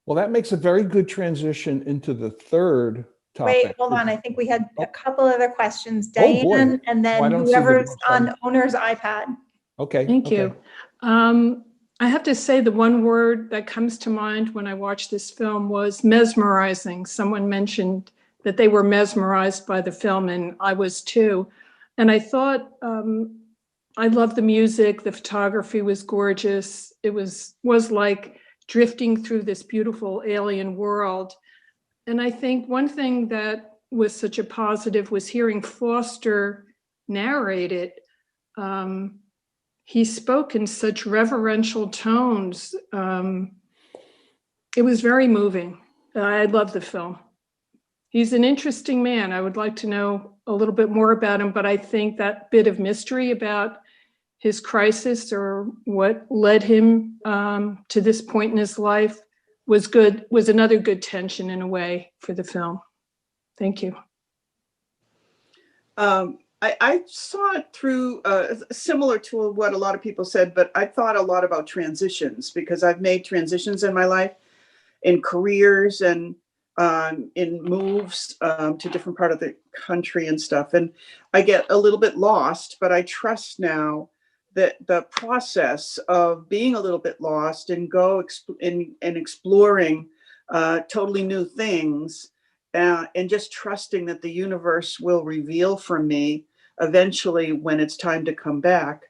Well, that makes a very good transition into the third topic. Wait, hold on. I think we had a couple other questions. Diane, and then whoever's on owner's iPad. Okay. Thank you. I have to say the one word that comes to mind when I watched this film was mesmerizing. Someone mentioned that they were mesmerized by the film, and I was too. And I thought, I loved the music. The photography was gorgeous. It was like drifting through this beautiful alien world. And I think one thing that was such a positive was hearing Foster narrate it. He spoke in such reverential tones. It was very moving. I love the film. He's an interesting man. I would like to know a little bit more about him, but I think that bit of mystery about his crisis or what led him to this point in his life was good, was another good tension in a way for the film. Thank you. I saw it through, similar to what a lot of people said, but I thought a lot about transitions because I've made transitions in my life, in careers and in moves to different part of the country and stuff. And I get a little bit lost, but I trust now that the process of being a little bit lost and exploring totally new things and just trusting that the universe will reveal for me eventually when it's time to come back.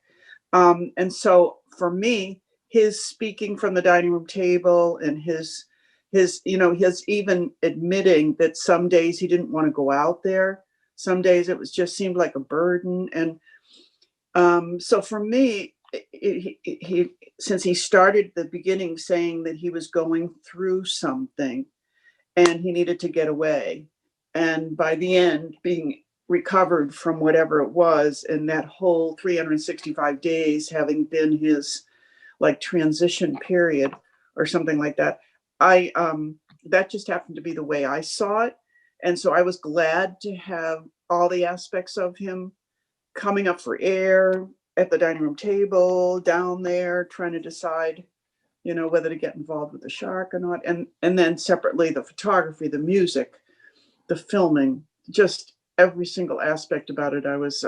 And so for me, his speaking from the dining room table and his his even admitting that some days he didn't want to go out there. Some days it was just seemed like a burden. And so for me, he since he started the beginning saying that he was going through something and he needed to get away, and by the end being recovered from whatever it was, and that whole 365 days having been his like transition period or something like that, I that just happened to be the way I saw it. And so I was glad to have all the aspects of him coming up for air at the dining room table, down there trying to decide, whether to get involved with the shark or not. And then separately, the photography, the music, the filming, just every single aspect about it. I was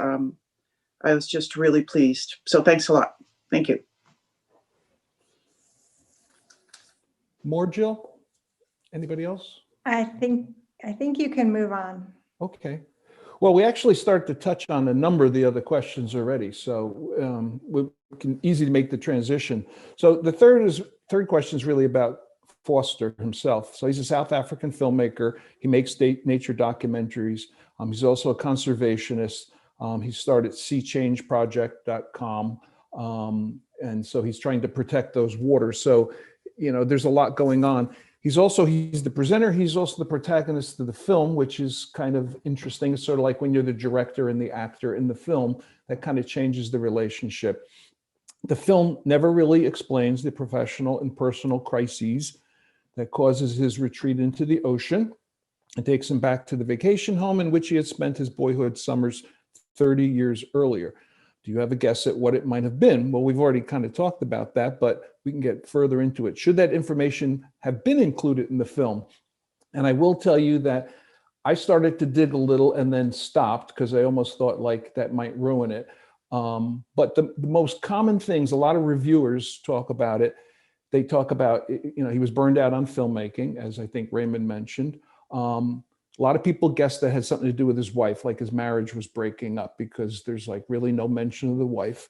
just really pleased. So thanks a lot. Thank you. More, Jill? Anybody else? I think you can move on. Okay. Well, we actually start to touch on a number of the other questions already, so we can easily make the transition. So the third question is really about Foster himself. So he's a South African filmmaker. He makes nature documentaries. He's also a conservationist. He started seachangeproject.com. And so he's trying to protect those waters. So, there's a lot going on. He's the presenter. He's also the protagonist of the film, which is kind of interesting. It's sort of like when you're the director and the actor in the film, that kind of changes the relationship. The film never really explains the professional and personal crises that causes his retreat into the ocean. It takes him back to the vacation home in which he had spent his boyhood summers 30 years earlier. Do you have a guess at what it might have been? Well, we've already kind of talked about that, but we can get further into it. Should that information have been included in the film? And I will tell you that I started to dig a little and then stopped because I almost thought like that might ruin it. But the most common things, a lot of reviewers talk about it. They talk about, he was burned out on filmmaking, as I think Raymond mentioned. A lot of people guess that had something to do with his wife, like his marriage was breaking up, because there's like really no mention of the wife.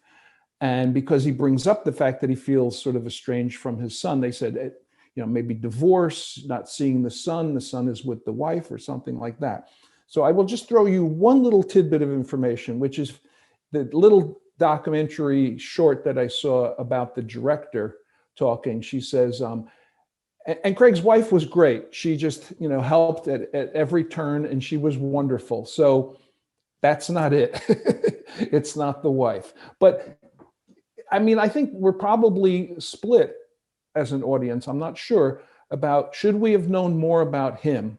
And because he brings up the fact that he feels sort of estranged from his son, they said, maybe divorce, not seeing the son is with the wife or something like that. So I will just throw you one little tidbit of information, which is the little documentary short that I saw about the director talking. She says, and Craig's wife was great. She just, helped at every turn, and she was wonderful. So that's not it. It's not the wife. But I mean, I think we're probably split as an audience. I'm not sure about, should we have known more about him?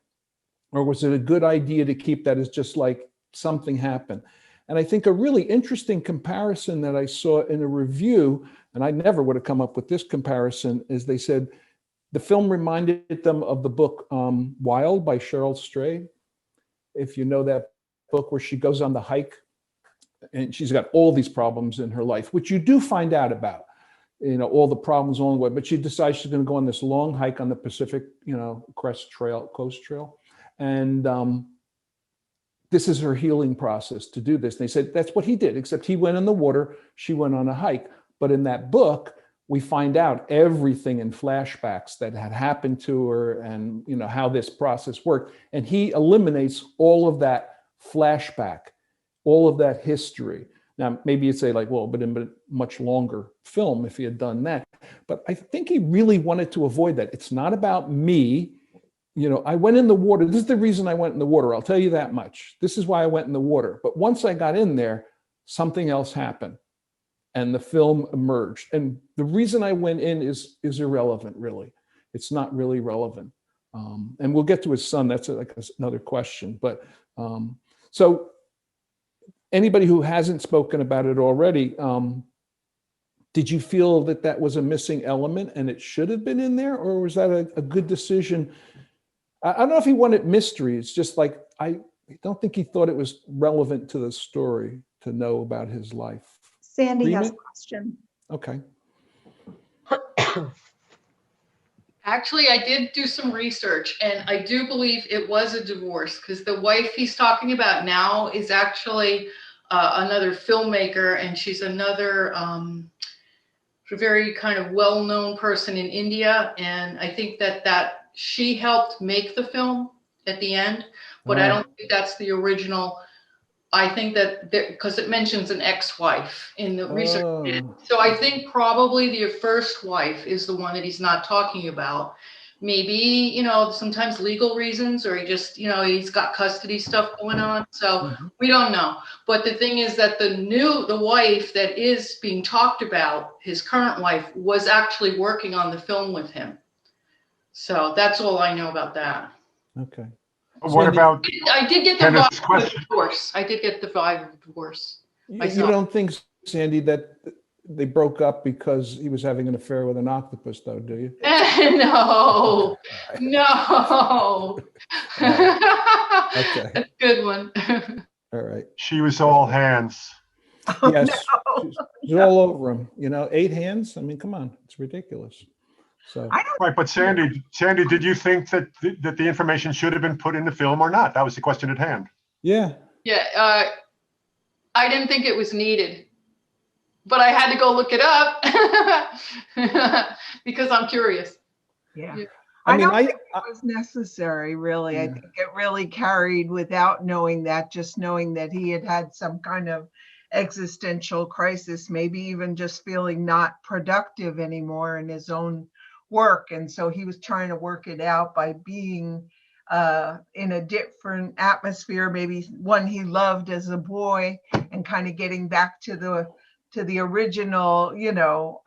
Or was it a good idea to keep that as just like something happened? And I think a really interesting comparison that I saw in a review, and I never would have come up with this comparison, is they said, the film reminded them of the book Wild by Cheryl Strayed. If you know that book, where she goes on the hike and she's got all these problems in her life, which you do find out about, all the problems along the way, but she decides she's going to go on this long hike on the Pacific, Coast Trail. And this is her healing process to do this. And they said, that's what he did, except he went in the water, she went on a hike. But in that book, we find out everything in flashbacks that had happened to her and how this process worked. And he eliminates all of that flashback, all of that history. Now, maybe you'd say like, well, but in a much longer film if he had done that. But I think he really wanted to avoid that. It's not about me. I went in the water. This is the reason I went in the water. I'll tell you that much. This is why I went in the water. But once I got in there, something else happened. And the film emerged. And the reason I went in is irrelevant, really. It's not really relevant. And we'll get to his son. That's another question. But so anybody who hasn't spoken about it already, did you feel that was a missing element and it should have been in there? Or was that a good decision? I don't know if he wanted mystery. It's just like, I don't think he thought it was relevant to the story to know about his life. Sandy has a question. Okay. Actually, I did do some research, and I do believe it was a divorce, because the wife he's talking about now is actually another filmmaker, and she's another a very kind of well-known person in India, and I think that she helped make the film at the end, but I don't think that's the original. I think that because it mentions an ex-wife in the research. So I think probably the first wife is the one that he's not talking about. Maybe, you know, sometimes legal reasons, or he just, you know, he's got custody stuff going on. So we don't know. But the thing is that the wife that is being talked about, his current wife, was actually working on the film with him. So that's all I know about that. Okay. What about? I did get the vibe of divorce. I did get the vibe of divorce. You don't think, Sandy, that they broke up because he was having an affair with an octopus, though, do you? No, no. Okay. That's a good one. All right. She was all hands. Yes. She's all over him. You know, 8 hands. I mean, come on, it's ridiculous. So. Right, but Sandy, did you think that the information should have been put in the film or not? That was the question at hand. Yeah. Yeah, I didn't think it was needed, but I had to go look it up because I'm curious. Yeah. Yeah. I don't think it was necessary, really. Yeah. I think it really carried without knowing that, just knowing that he had some kind of existential crisis, maybe even just feeling not productive anymore in his own work. And so he was trying to work it out by being in a different atmosphere, maybe one he loved as a boy, and kind of getting back to the original, you know,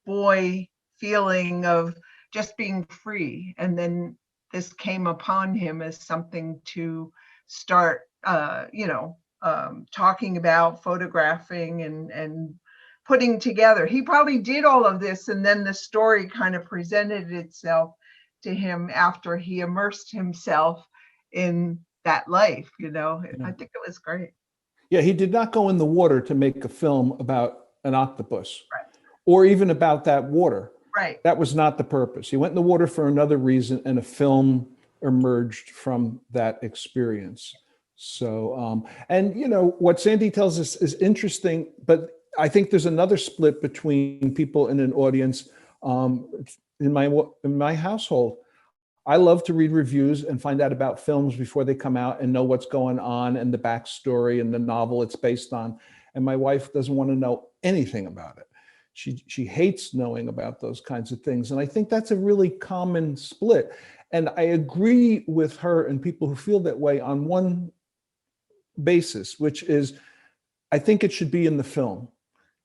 boy feeling of just being free. And then this came upon him as something to start, talking about, photographing and putting together. He probably did all of this, and then the story kind of presented itself to him after he immersed himself in that life, you know. Yeah. I think it was great. Yeah, he did not go in the water to make a film about an octopus, right, or even about that water. Right. That was not the purpose. He went in the water for another reason, and a film emerged from that experience. So, and you know, what Sandy tells us is interesting, but I think there's another split between people in an audience. In my household, I love to read reviews and find out about films before they come out and know what's going on and the backstory and the novel it's based on. And my wife doesn't want to know anything about it. She hates knowing about those kinds of things. And I think that's a really common split. And I agree with her and people who feel that way on one basis, which is, I think it should be in the film.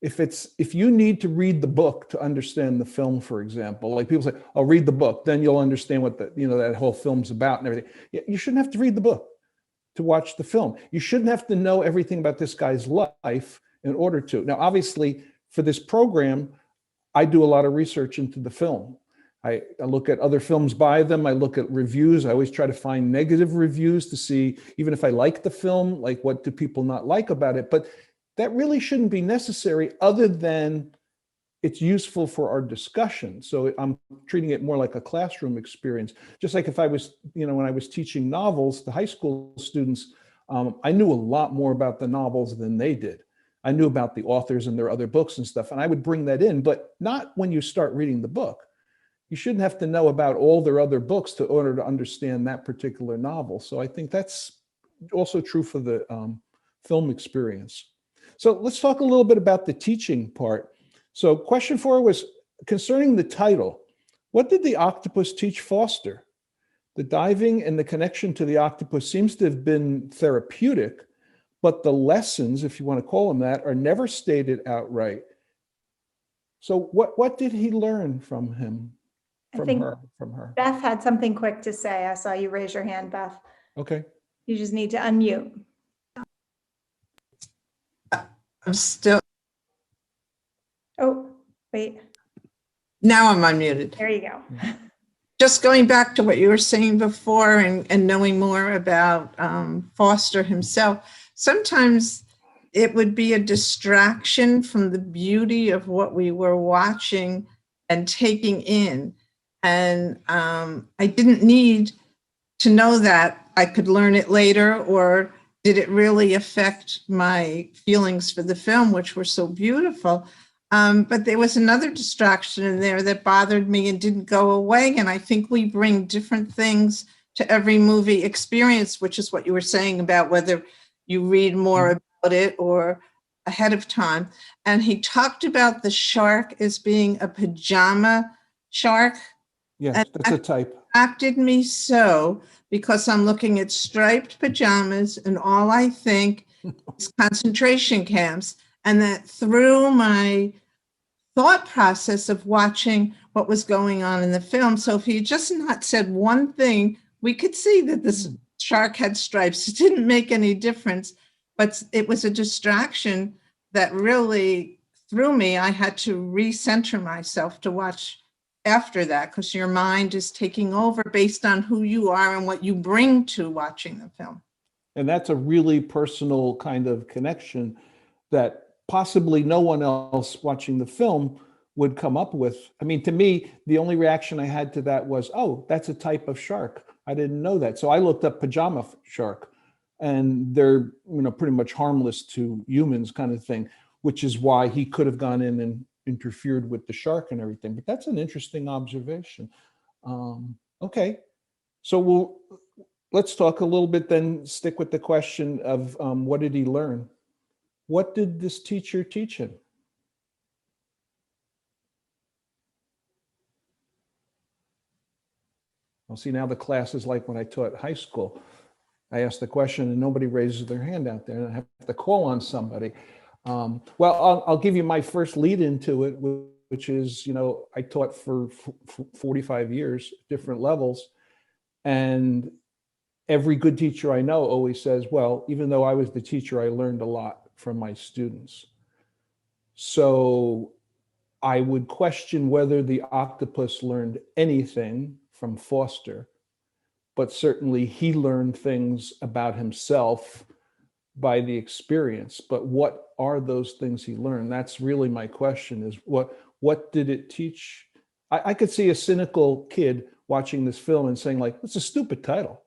If you need to read the book to understand the film, for example, like people say, "Oh, read the book, then you'll understand what that whole film's about and everything." You shouldn't have to read the book to watch the film. You shouldn't have to know everything about this guy's life in order to. Now, obviously, for this program, I do a lot of research into the film. I look at other films by them. I look at reviews. I always try to find negative reviews to see, even if I like the film, like what do people not like about it. But that really shouldn't be necessary, other than it's useful for our discussion. So I'm treating it more like a classroom experience. Just like if I was, when I was teaching novels to high school students, I knew a lot more about the novels than they did. I knew about the authors and their other books and stuff, and I would bring that in, but not when you start reading the book. You shouldn't have to know about all their other books in order to understand that particular novel. So I think that's also true for the film experience. So let's talk a little bit about the teaching part. So question 4 was concerning the title. What did the octopus teach Foster? The diving and the connection to the octopus seems to have been therapeutic, but the lessons, if you want to call them that, are never stated outright. So what did he learn from him? From her. Beth had something quick to say. I saw you raise your hand, Beth. Okay. You just need to unmute. I'm still. Oh, wait. Now I'm unmuted. There you go. Just going back to what you were saying before and knowing more about Foster himself, sometimes it would be a distraction from the beauty of what we were watching and taking in. And I didn't need to know that. I could learn it later, or did it really affect my feelings for the film, which were so beautiful? But there was another distraction in there that bothered me and didn't go away. And I think we bring different things to every movie experience, which is what you were saying about whether you read more about it or ahead of time. And he talked about the shark as being a pajama shark. Yes, and that's a type. Attracted me so because I'm looking at striped pajamas and all I think is concentration camps. And that through my thought process of watching what was going on in the film. So if he had just not said one thing, we could see that this shark had stripes. It didn't make any difference, but it was a distraction that really threw me. I had to recenter myself to watch after that because your mind is taking over based on who you are and what you bring to watching the film. And that's a really personal kind of connection that possibly no one else watching the film would come up with. I mean, to me, the only reaction I had to that was, oh, that's a type of shark. I didn't know that. So I looked up pajama shark, and they're, pretty much harmless to humans kind of thing, which is why he could have gone in and interfered with the shark and everything. But that's an interesting observation. Okay. So let's talk a little bit then, stick with the question of what did he learn? What did this teacher teach him? Well, see, now the class is like when I taught high school. I asked the question and nobody raises their hand out there, and I have to call on somebody. Well, I'll give you my first lead into it, which is, I taught for 45 years, different levels. And every good teacher I know always says, well, even though I was the teacher, I learned a lot from my students. So I would question whether the octopus learned anything from Foster, but certainly he learned things about himself by the experience. But what are those things he learned? That's really my question, is what did it teach? I could see a cynical kid watching this film and saying, like, it's a stupid title.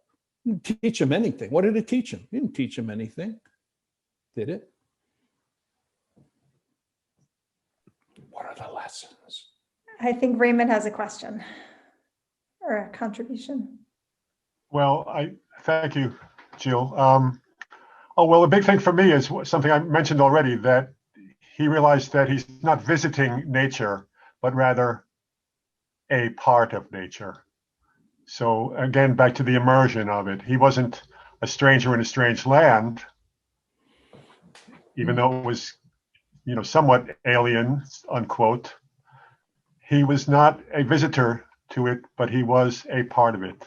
It didn't teach him anything. What did it teach him? It didn't teach him anything. Did it? What are the lessons? I think Raymond has a question or a contribution. Well, thank you, Jill. A big thing for me is something I mentioned already, that he realized that he's not visiting nature, but rather a part of nature. So again, back to the immersion of it. He wasn't a stranger in a strange land, even though it was, somewhat alien, unquote. He was not a visitor to it, but he was a part of it.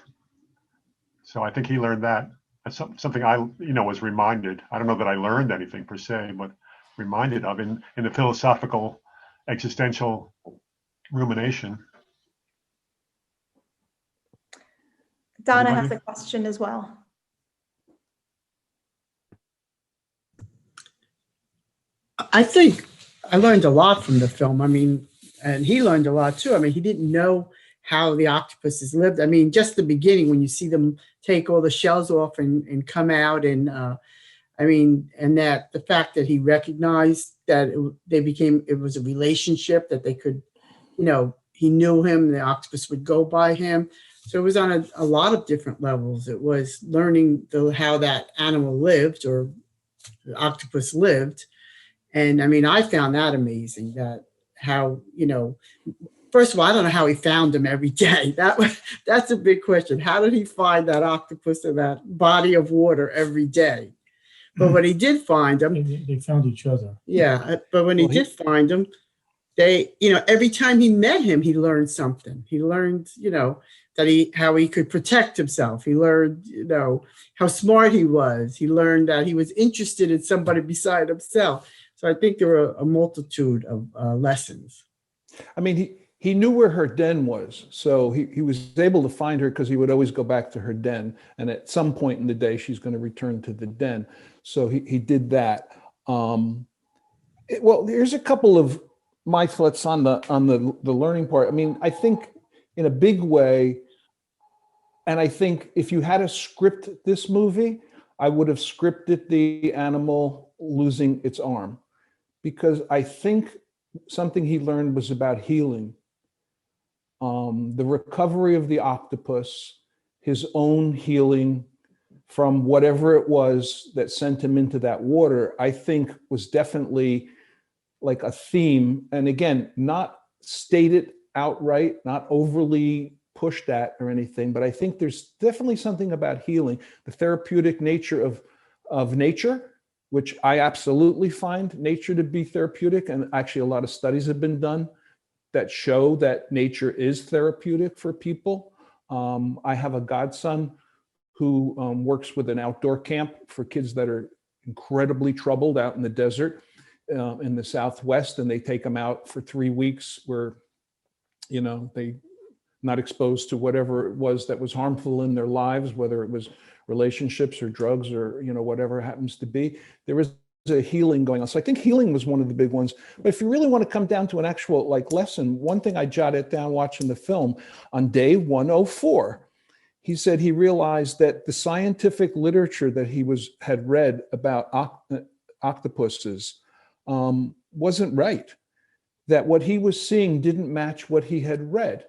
So I think he learned that. That's something I, was reminded. I don't know that I learned anything per se, but reminded of in the philosophical, existential rumination. Donna has a question as well. I think I learned a lot from the film. I mean, and he learned a lot too. I mean, he didn't know how the octopuses lived. I mean, just the beginning when you see them take all the shells off and come out, and and that the fact that he recognized that it was a relationship, that they could, he knew him, the octopus would go by him. So it was on a lot of different levels. It was learning how that animal lived, or the octopus lived. And I mean, I found that amazing, that how, first of all, I don't know how he found them every day. That's a big question. How did he find that octopus in that body of water every day? But when he did find them, they found each other. Yeah, but when he did find them, they, every time he met him, he learned something. He learned, that how he could protect himself. He learned, how smart he was. He learned that he was interested in somebody beside himself. So I think there were a multitude of lessons. I mean, he knew where her den was. So he was able to find her because he would always go back to her den. And at some point in the day, she's going to return to the den. So he did that. Well, here's a couple of my thoughts on the learning part. I mean, I think in a big way, and I think if you had to script this movie, I would have scripted the animal losing its arm, because I think something he learned was about healing. The recovery of the octopus, his own healing from whatever it was that sent him into that water, I think was definitely like a theme. And again, not stated outright, not overly pushed at or anything, but I think there's definitely something about healing, the therapeutic nature of nature, which I absolutely find nature to be therapeutic. And actually a lot of studies have been done that show that nature is therapeutic for people. I have a godson who works with an outdoor camp for kids that are incredibly troubled out in the desert in the Southwest, and they take them out for 3 weeks where, you know, they not exposed to whatever it was that was harmful in their lives, whether it was relationships or drugs or, you know, whatever it happens to be. There is a healing going on. So I think healing was one of the big ones. But if you really want to come down to an actual like lesson, one thing I jotted down watching the film, on day 104, he said he realized that the scientific literature that he had read about octopuses wasn't right. That what he was seeing didn't match what he had read,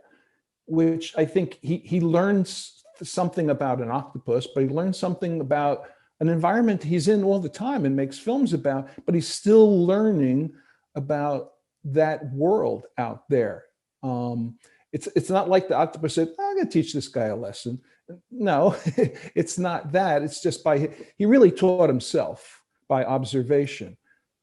which I think he learns something about an octopus, but he learned something about an environment he's in all the time and makes films about, but he's still learning about that world out there. It's not like the octopus said, I'm going to teach this guy a lesson. No, it's not that. It's just he really taught himself by observation.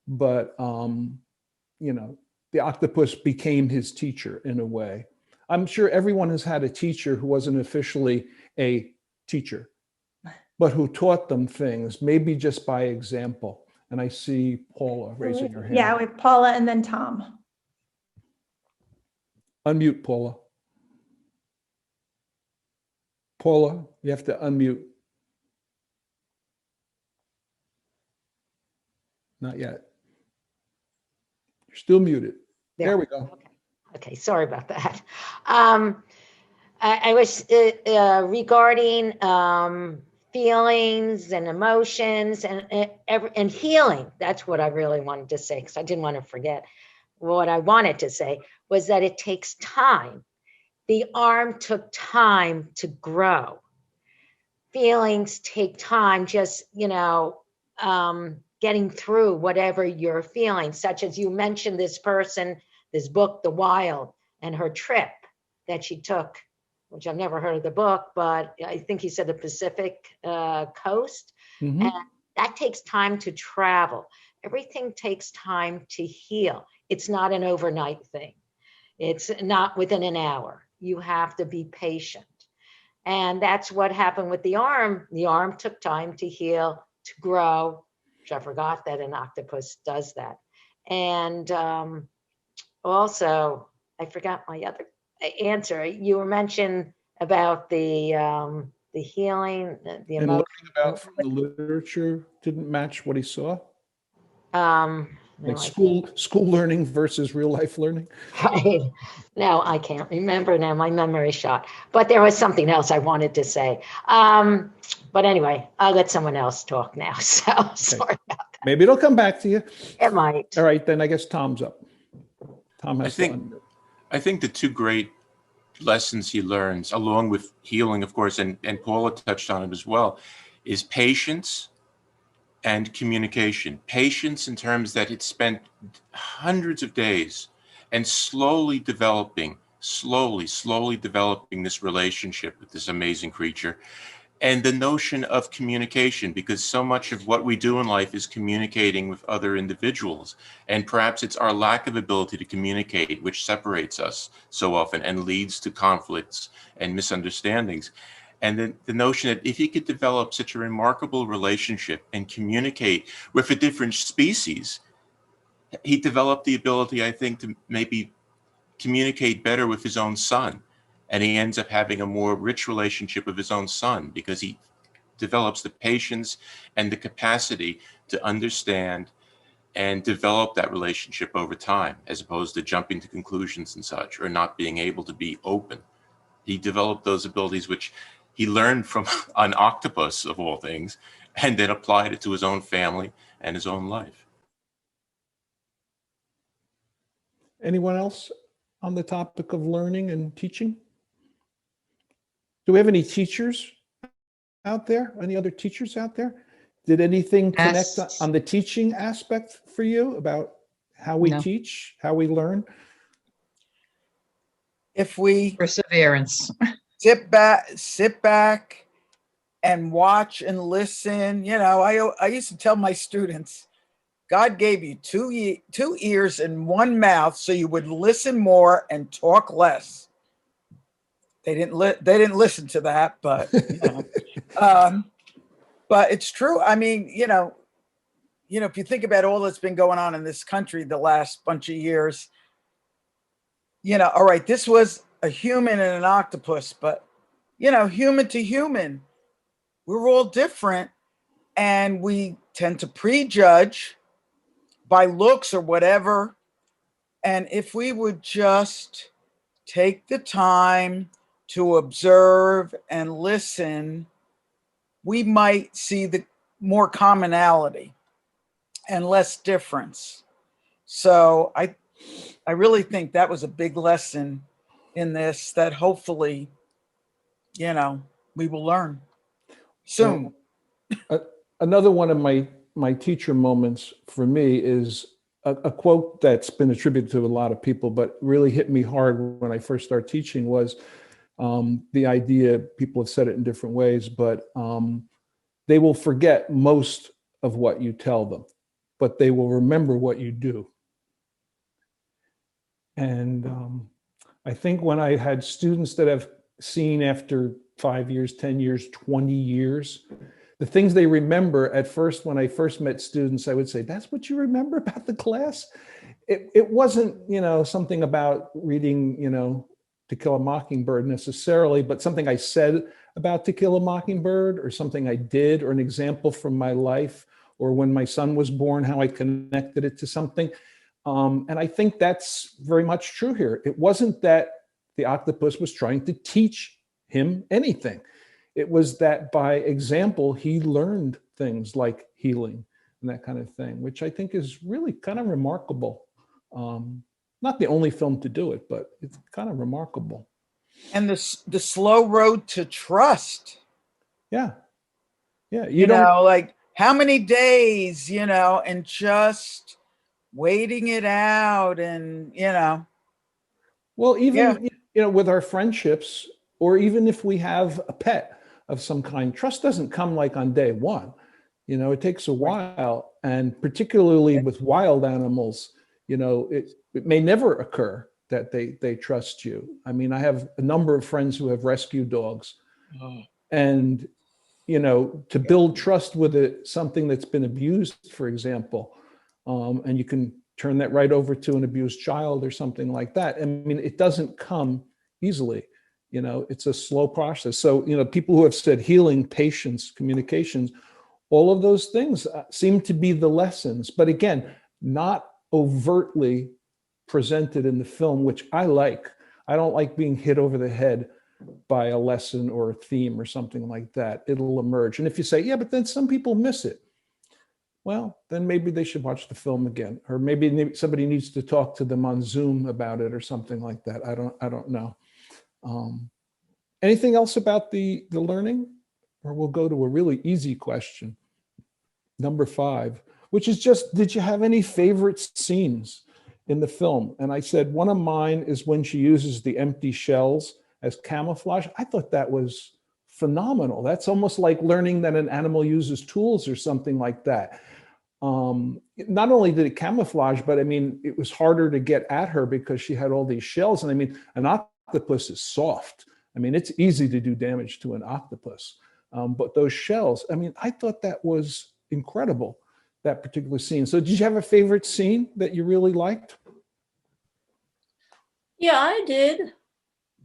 But, you know, the octopus became his teacher in a way. I'm sure everyone has had a teacher who wasn't officially a teacher, but who taught them things, maybe just by example. And I see Paula raising her hand. Yeah, with Paula and then Tom. Unmute, Paula. Paula, you have to unmute. Not yet. You're still muted. There we go. Okay, sorry about that. I was regarding feelings and emotions and healing. That's what I really wanted to say, because I didn't want to forget. What I wanted to say was that it takes time. The arm took time to grow. Feelings take time, just, you know, getting through whatever you're feeling, such as you mentioned this person, this book, The Wild, and her trip that she took, which I've never heard of the book, but I think he said the Pacific coast. Mm-hmm. And that takes time to travel. Everything takes time to heal. It's not an overnight thing. It's not within an hour. You have to be patient. And that's what happened with the arm. The arm took time to heal, to grow, which I forgot that an octopus does that. And also, I forgot my other answer. You were mentioned about the healing, the and emotion. learning about from the literature didn't match what he saw. Like school learning versus real life learning. Right. No, I can't remember now. My memory's shot. But there was something else I wanted to say. But anyway, I'll let someone else talk now. So sorry about that. Maybe it'll come back to you. It might. All right, then I guess Tom's up. Tom has I think the two great lessons he learns, along with healing, of course, and Paula touched on it as well, is patience and communication. Patience in terms that it spent hundreds of days and slowly developing this relationship with this amazing creature. And the notion of communication, because so much of what we do in life is communicating with other individuals. And perhaps it's our lack of ability to communicate which separates us so often and leads to conflicts and misunderstandings. And then the notion that if he could develop such a remarkable relationship and communicate with a different species, he developed the ability, I think, to maybe communicate better with his own son. And he ends up having a more rich relationship with his own son because he develops the patience and the capacity to understand and develop that relationship over time, as opposed to jumping to conclusions and such, or not being able to be open. He developed those abilities, which he learned from an octopus of all things, and then applied it to his own family and his own life. Anyone else on the topic of learning and teaching? Do we have any teachers out there? Any other teachers out there? Did anything connect Yes. on the teaching aspect for you about how we No. teach, how we learn? If we Perseverance. sit back and watch and listen, I used to tell my students, God gave you two ears and one mouth so you would listen more and talk less. They didn't listen to that, but but it's true. I mean, if you think about all that's been going on in this country the last bunch of years, all right, this was a human and an octopus, but human to human, we're all different, and we tend to prejudge by looks or whatever. And if we would just take the time to observe and listen, we might see the more commonality and less difference. So I really think that was a big lesson in this that hopefully, we will learn soon. Another one of my teacher moments for me is a quote that's been attributed to a lot of people, but really hit me hard when I first started teaching was the idea, people have said it in different ways, but they will forget most of what you tell them, but they will remember what you do. And I think when I had students that have seen after 5 years, 10 years, 20 years, the things they remember at first, when I first met students, I would say, that's what you remember about the class? It wasn't, something about reading, To Kill a Mockingbird necessarily, but something I said about To Kill a Mockingbird, or something I did, or an example from my life, or when my son was born, how I connected it to something. And I think that's very much true here. It wasn't that the octopus was trying to teach him anything. It was that by example, he learned things like healing and that kind of thing, which I think is really kind of remarkable. Not the only film to do it, but it's kind of remarkable. And the slow road to trust. Yeah. Yeah. You know, like how many days, and just waiting it out and, Well, even, with our friendships, or even if we have a pet of some kind, trust doesn't come like on day one. It takes a while. And particularly with wild animals, it may never occur that they trust you. I mean, I have a number of friends who have rescue dogs. And, to build trust with something that's been abused, for example, and you can turn that right over to an abused child or something like that. I mean, it doesn't come easily. It's a slow process. So, people who have said healing, patience, communications, all of those things seem to be the lessons, but again, not overtly presented in the film, which I like. I don't like being hit over the head by a lesson or a theme or something like that. It'll emerge. And if you say, yeah, but then some people miss it, well, then maybe they should watch the film again, or maybe somebody needs to talk to them on Zoom about it or something like that. I don't know. Anything else about the learning? Or we'll go to a really easy question. Number 5, which is just, did you have any favorite scenes in the film? And I said, one of mine is when she uses the empty shells as camouflage. I thought that was phenomenal. That's almost like learning that an animal uses tools or something like that. Not only did it camouflage, but I mean, it was harder to get at her because she had all these shells. And I mean, an octopus is soft. I mean, it's easy to do damage to an octopus. But those shells, I mean, I thought that was incredible, that particular scene. So did you have a favorite scene that you really liked? Yeah, I did.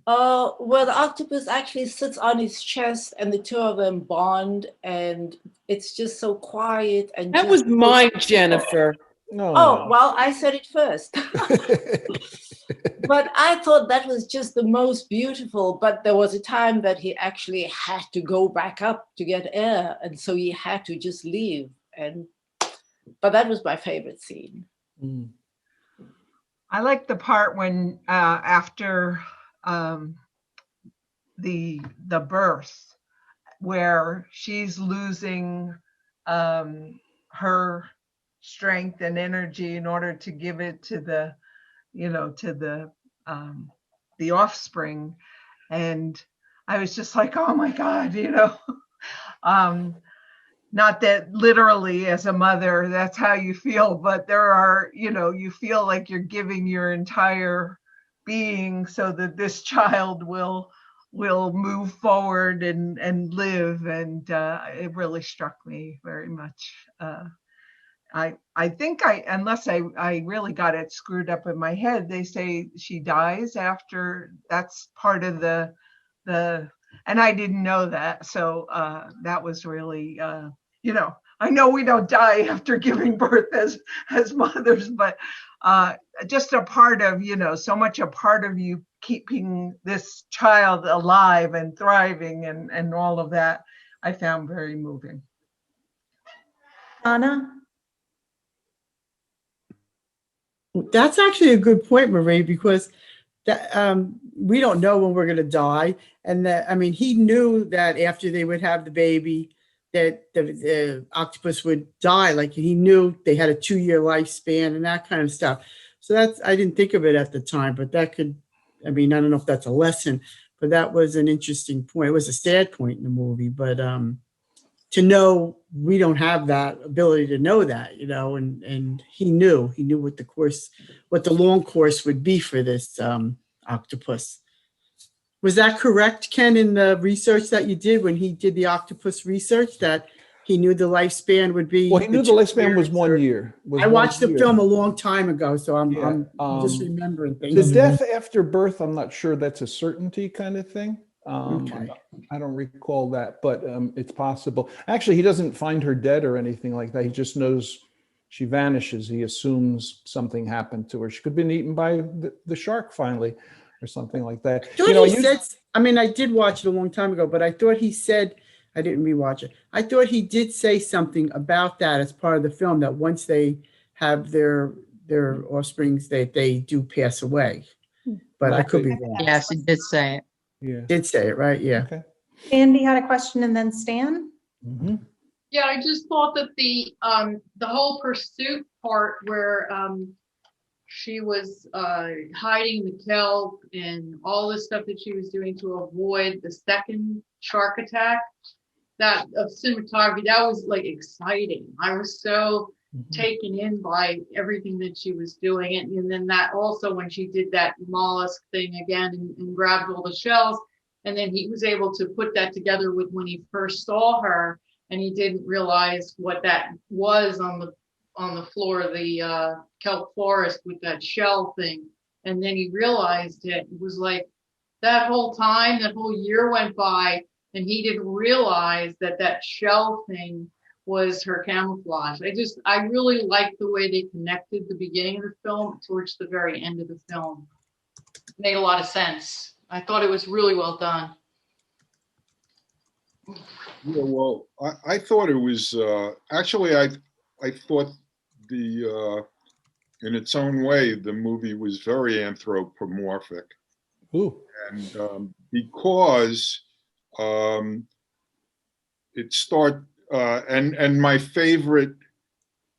Where the octopus actually sits on his chest and the two of them bond, and it's just so quiet. And that was mine, Jennifer. No. Oh, well, I said it first. But I thought that was just the most beautiful. But there was a time that he actually had to go back up to get air, and so he had to just leave. But that was my favorite scene. I like the part when after the birth, where she's losing her strength and energy in order to give it to the, to the offspring. And I was just like, oh my God, not that literally as a mother, that's how you feel, but there are, you feel like you're giving your entire being so that this child will move forward and live. And it really struck me very much. I think unless I really got it screwed up in my head, they say she dies after, that's part of the, and I didn't know that. So that was really, I know we don't die after giving birth as mothers, but just a part of, so much a part of you keeping this child alive and thriving and all of that, I found very moving. Anna? That's actually a good point, Marie, because that we don't know when we're going to die. And that, I mean, he knew that after they would have the baby, that the octopus would die. Like, he knew they had a 2-year lifespan and that kind of stuff. So that's, I didn't think of it at the time, but that could, I mean, I don't know if that's a lesson, but that was an interesting point. It was a sad point in the movie, but to know, we don't have that ability to know that, and he knew what the long course would be for this octopus. Was that correct, Ken, in the research that you did when he did the octopus research, that he knew the lifespan would be? Well, he knew the lifespan was 1 year. I watched the film a long time ago, so I'm just remembering things. The death after birth, I'm not sure that's a certainty kind of thing. Okay. I don't recall that, but it's possible. Actually, he doesn't find her dead or anything like that. He just knows she vanishes. He assumes something happened to her. She could have been eaten by the shark finally, or something like that. I did watch it a long time ago, but I thought he said, I didn't rewatch it. I thought he did say something about that as part of the film, that once they have their offsprings, they do pass away. But I could be wrong. Yes, he did say it. Yeah. Did say it, right? Yeah. Okay. Andy had a question, and then Stan. Mm-hmm. Yeah, I just thought that the whole pursuit part where she was hiding the kelp and all this stuff that she was doing to avoid the second shark attack, that of cinematography, that was like exciting. I was so taken in by everything that she was doing. And then that also, when she did that mollusk thing again and grabbed all the shells, and then he was able to put that together with when he first saw her, and he didn't realize what that was on the floor of the kelp forest with that shell thing. And then he realized it. It was like that whole time, that whole year went by, and he didn't realize that shell thing was her camouflage. I really liked the way they connected the beginning of the film towards the very end of the film. It made a lot of sense. I thought it was really well done. Yeah, well, I thought it was actually I thought in its own way, the movie was very anthropomorphic. Ooh. And because it started, and my favorite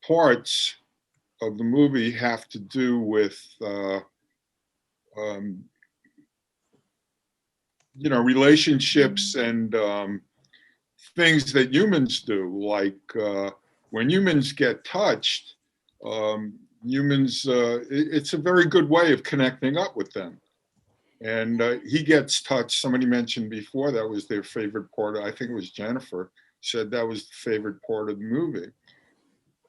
parts of the movie have to do with relationships and things that humans do, like when humans get touched, humans, it's a very good way of connecting up with them. And he gets touched. Somebody mentioned before that was their favorite part. I think it was Jennifer said that was the favorite part of the movie.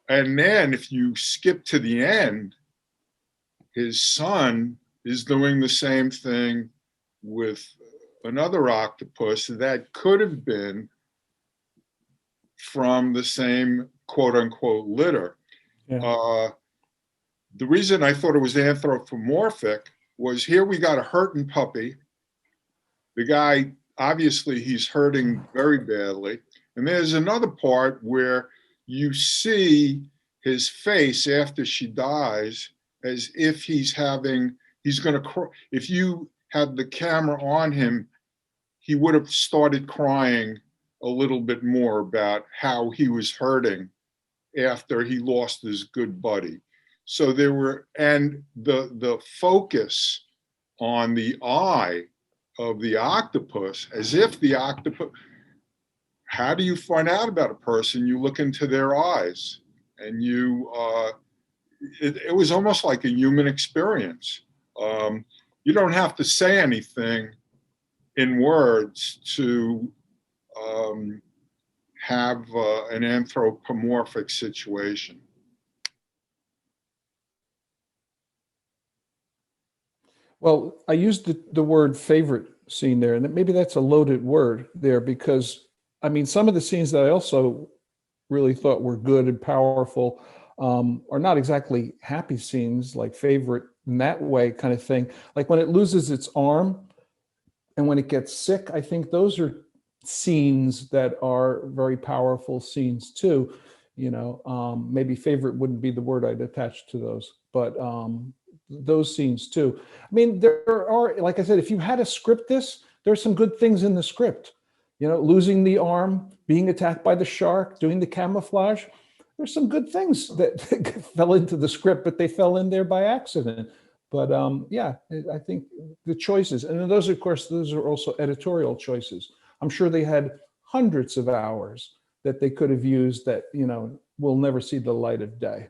And then if you skip to the end, his son is doing the same thing with another octopus that could have been from the same quote unquote litter. Yeah. The reason I thought it was anthropomorphic was here we got a hurting puppy. The guy, obviously he's hurting very badly. And there's another part where you see his face after she dies as if he's going to, if you had the camera on him, he would have started crying a little bit more about how he was hurting after he lost his good buddy. So there were, and the focus on the eye of the octopus, as if the octopus, how do you find out about a person? You look into their eyes, and it was almost like a human experience. You don't have to say anything in words to have an anthropomorphic situation. Well, I used the word favorite scene there, and maybe that's a loaded word there, because I mean, some of the scenes that I also really thought were good and powerful are not exactly happy scenes, like favorite in that way kind of thing. Like when it loses its arm and when it gets sick, I think those are scenes that are very powerful scenes too. You know, maybe favorite wouldn't be the word I'd attach to those, but those scenes too. I mean, there are, like I said, if you had to script this, there's some good things in the script. You know, losing the arm, being attacked by the shark, doing the camouflage. There's some good things that fell into the script, but they fell in there by accident. But yeah, I think the choices, and those, of course, those are also editorial choices. I'm sure they had hundreds of hours that they could have used that, you know, will never see the light of day.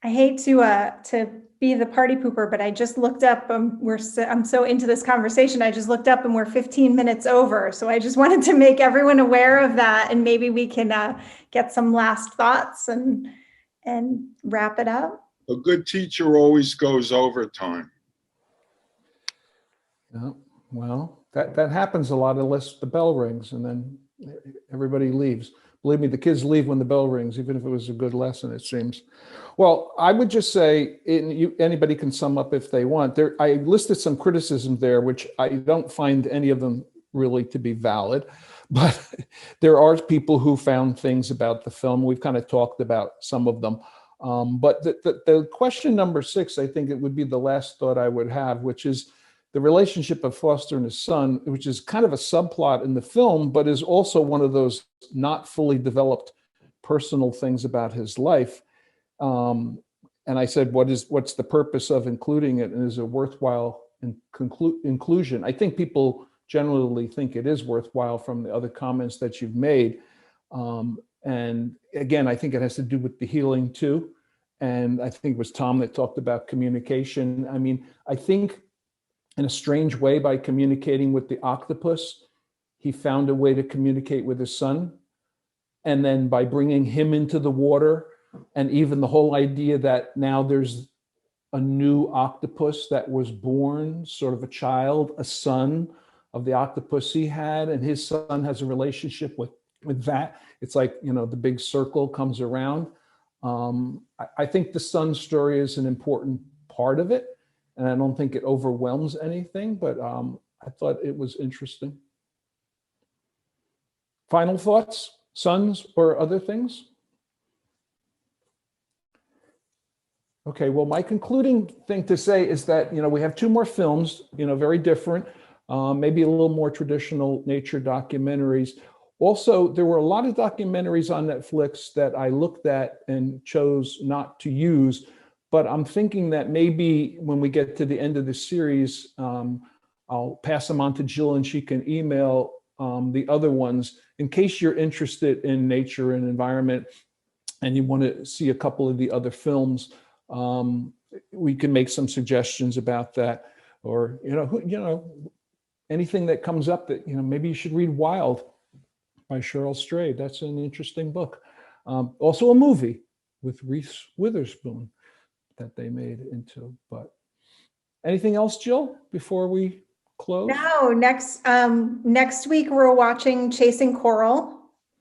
I hate to be the party pooper, but I just looked up. I'm so into this conversation. I just looked up and we're 15 minutes over. So I just wanted to make everyone aware of that, and maybe we can get some last thoughts and wrap it up. A good teacher always goes overtime. Yeah, well, that happens a lot unless the bell rings and then everybody leaves. Believe me, the kids leave when the bell rings, even if it was a good lesson, it seems. Well, I would just say, anybody can sum up if they want. I listed some criticism there, which I don't find any of them really to be valid, but there are people who found things about the film. We've kind of talked about some of them. But the question number 6, I think it would be the last thought I would have, which is the relationship of Foster and his son, which is kind of a subplot in the film, but is also one of those not fully developed personal things about his life. And I said, what's the purpose of including it, and is it worthwhile inclusion? I think people generally think it is worthwhile from the other comments that you've made. And again, I think it has to do with the healing too. And I think it was Tom that talked about communication. I mean, I think in a strange way, by communicating with the octopus, he found a way to communicate with his son. And then by bringing him into the water, and even the whole idea that now there's a new octopus that was born, sort of a child, a son of the octopus he had, and his son has a relationship with that. It's like, you know, the big circle comes around. I think the son story is an important part of it, and I don't think it overwhelms anything, but I thought it was interesting. Final thoughts, sons or other things? Okay, well, my concluding thing to say is that, you know, we have 2 more films, you know, very different, maybe a little more traditional nature documentaries. Also, there were a lot of documentaries on Netflix that I looked at and chose not to use, but I'm thinking that maybe when we get to the end of the series, I'll pass them on to Jill and she can email the other ones in case you're interested in nature and environment and you want to see a couple of the other films. We can make some suggestions about that, or, you know, anything that comes up that, you know, maybe you should read Wild by Cheryl Strayed. That's an interesting book. Also a movie with Reese Witherspoon that they made into. But anything else, Jill, before we close? No, next week we're watching Chasing Coral.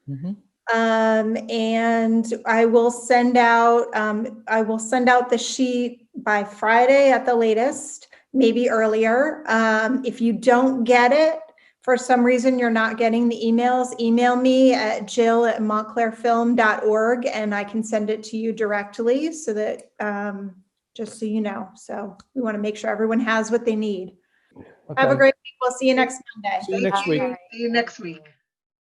Mm-hmm. And I will send out the sheet by Friday at the latest, maybe earlier. If you don't get it for some reason you're not getting the emails, email me at jill@montclairfilm.org and I can send it to you directly so that, just so you know. So we want to make sure everyone has what they need. Have a Okay. great week. We'll see you next Monday. See you next week. See you next week.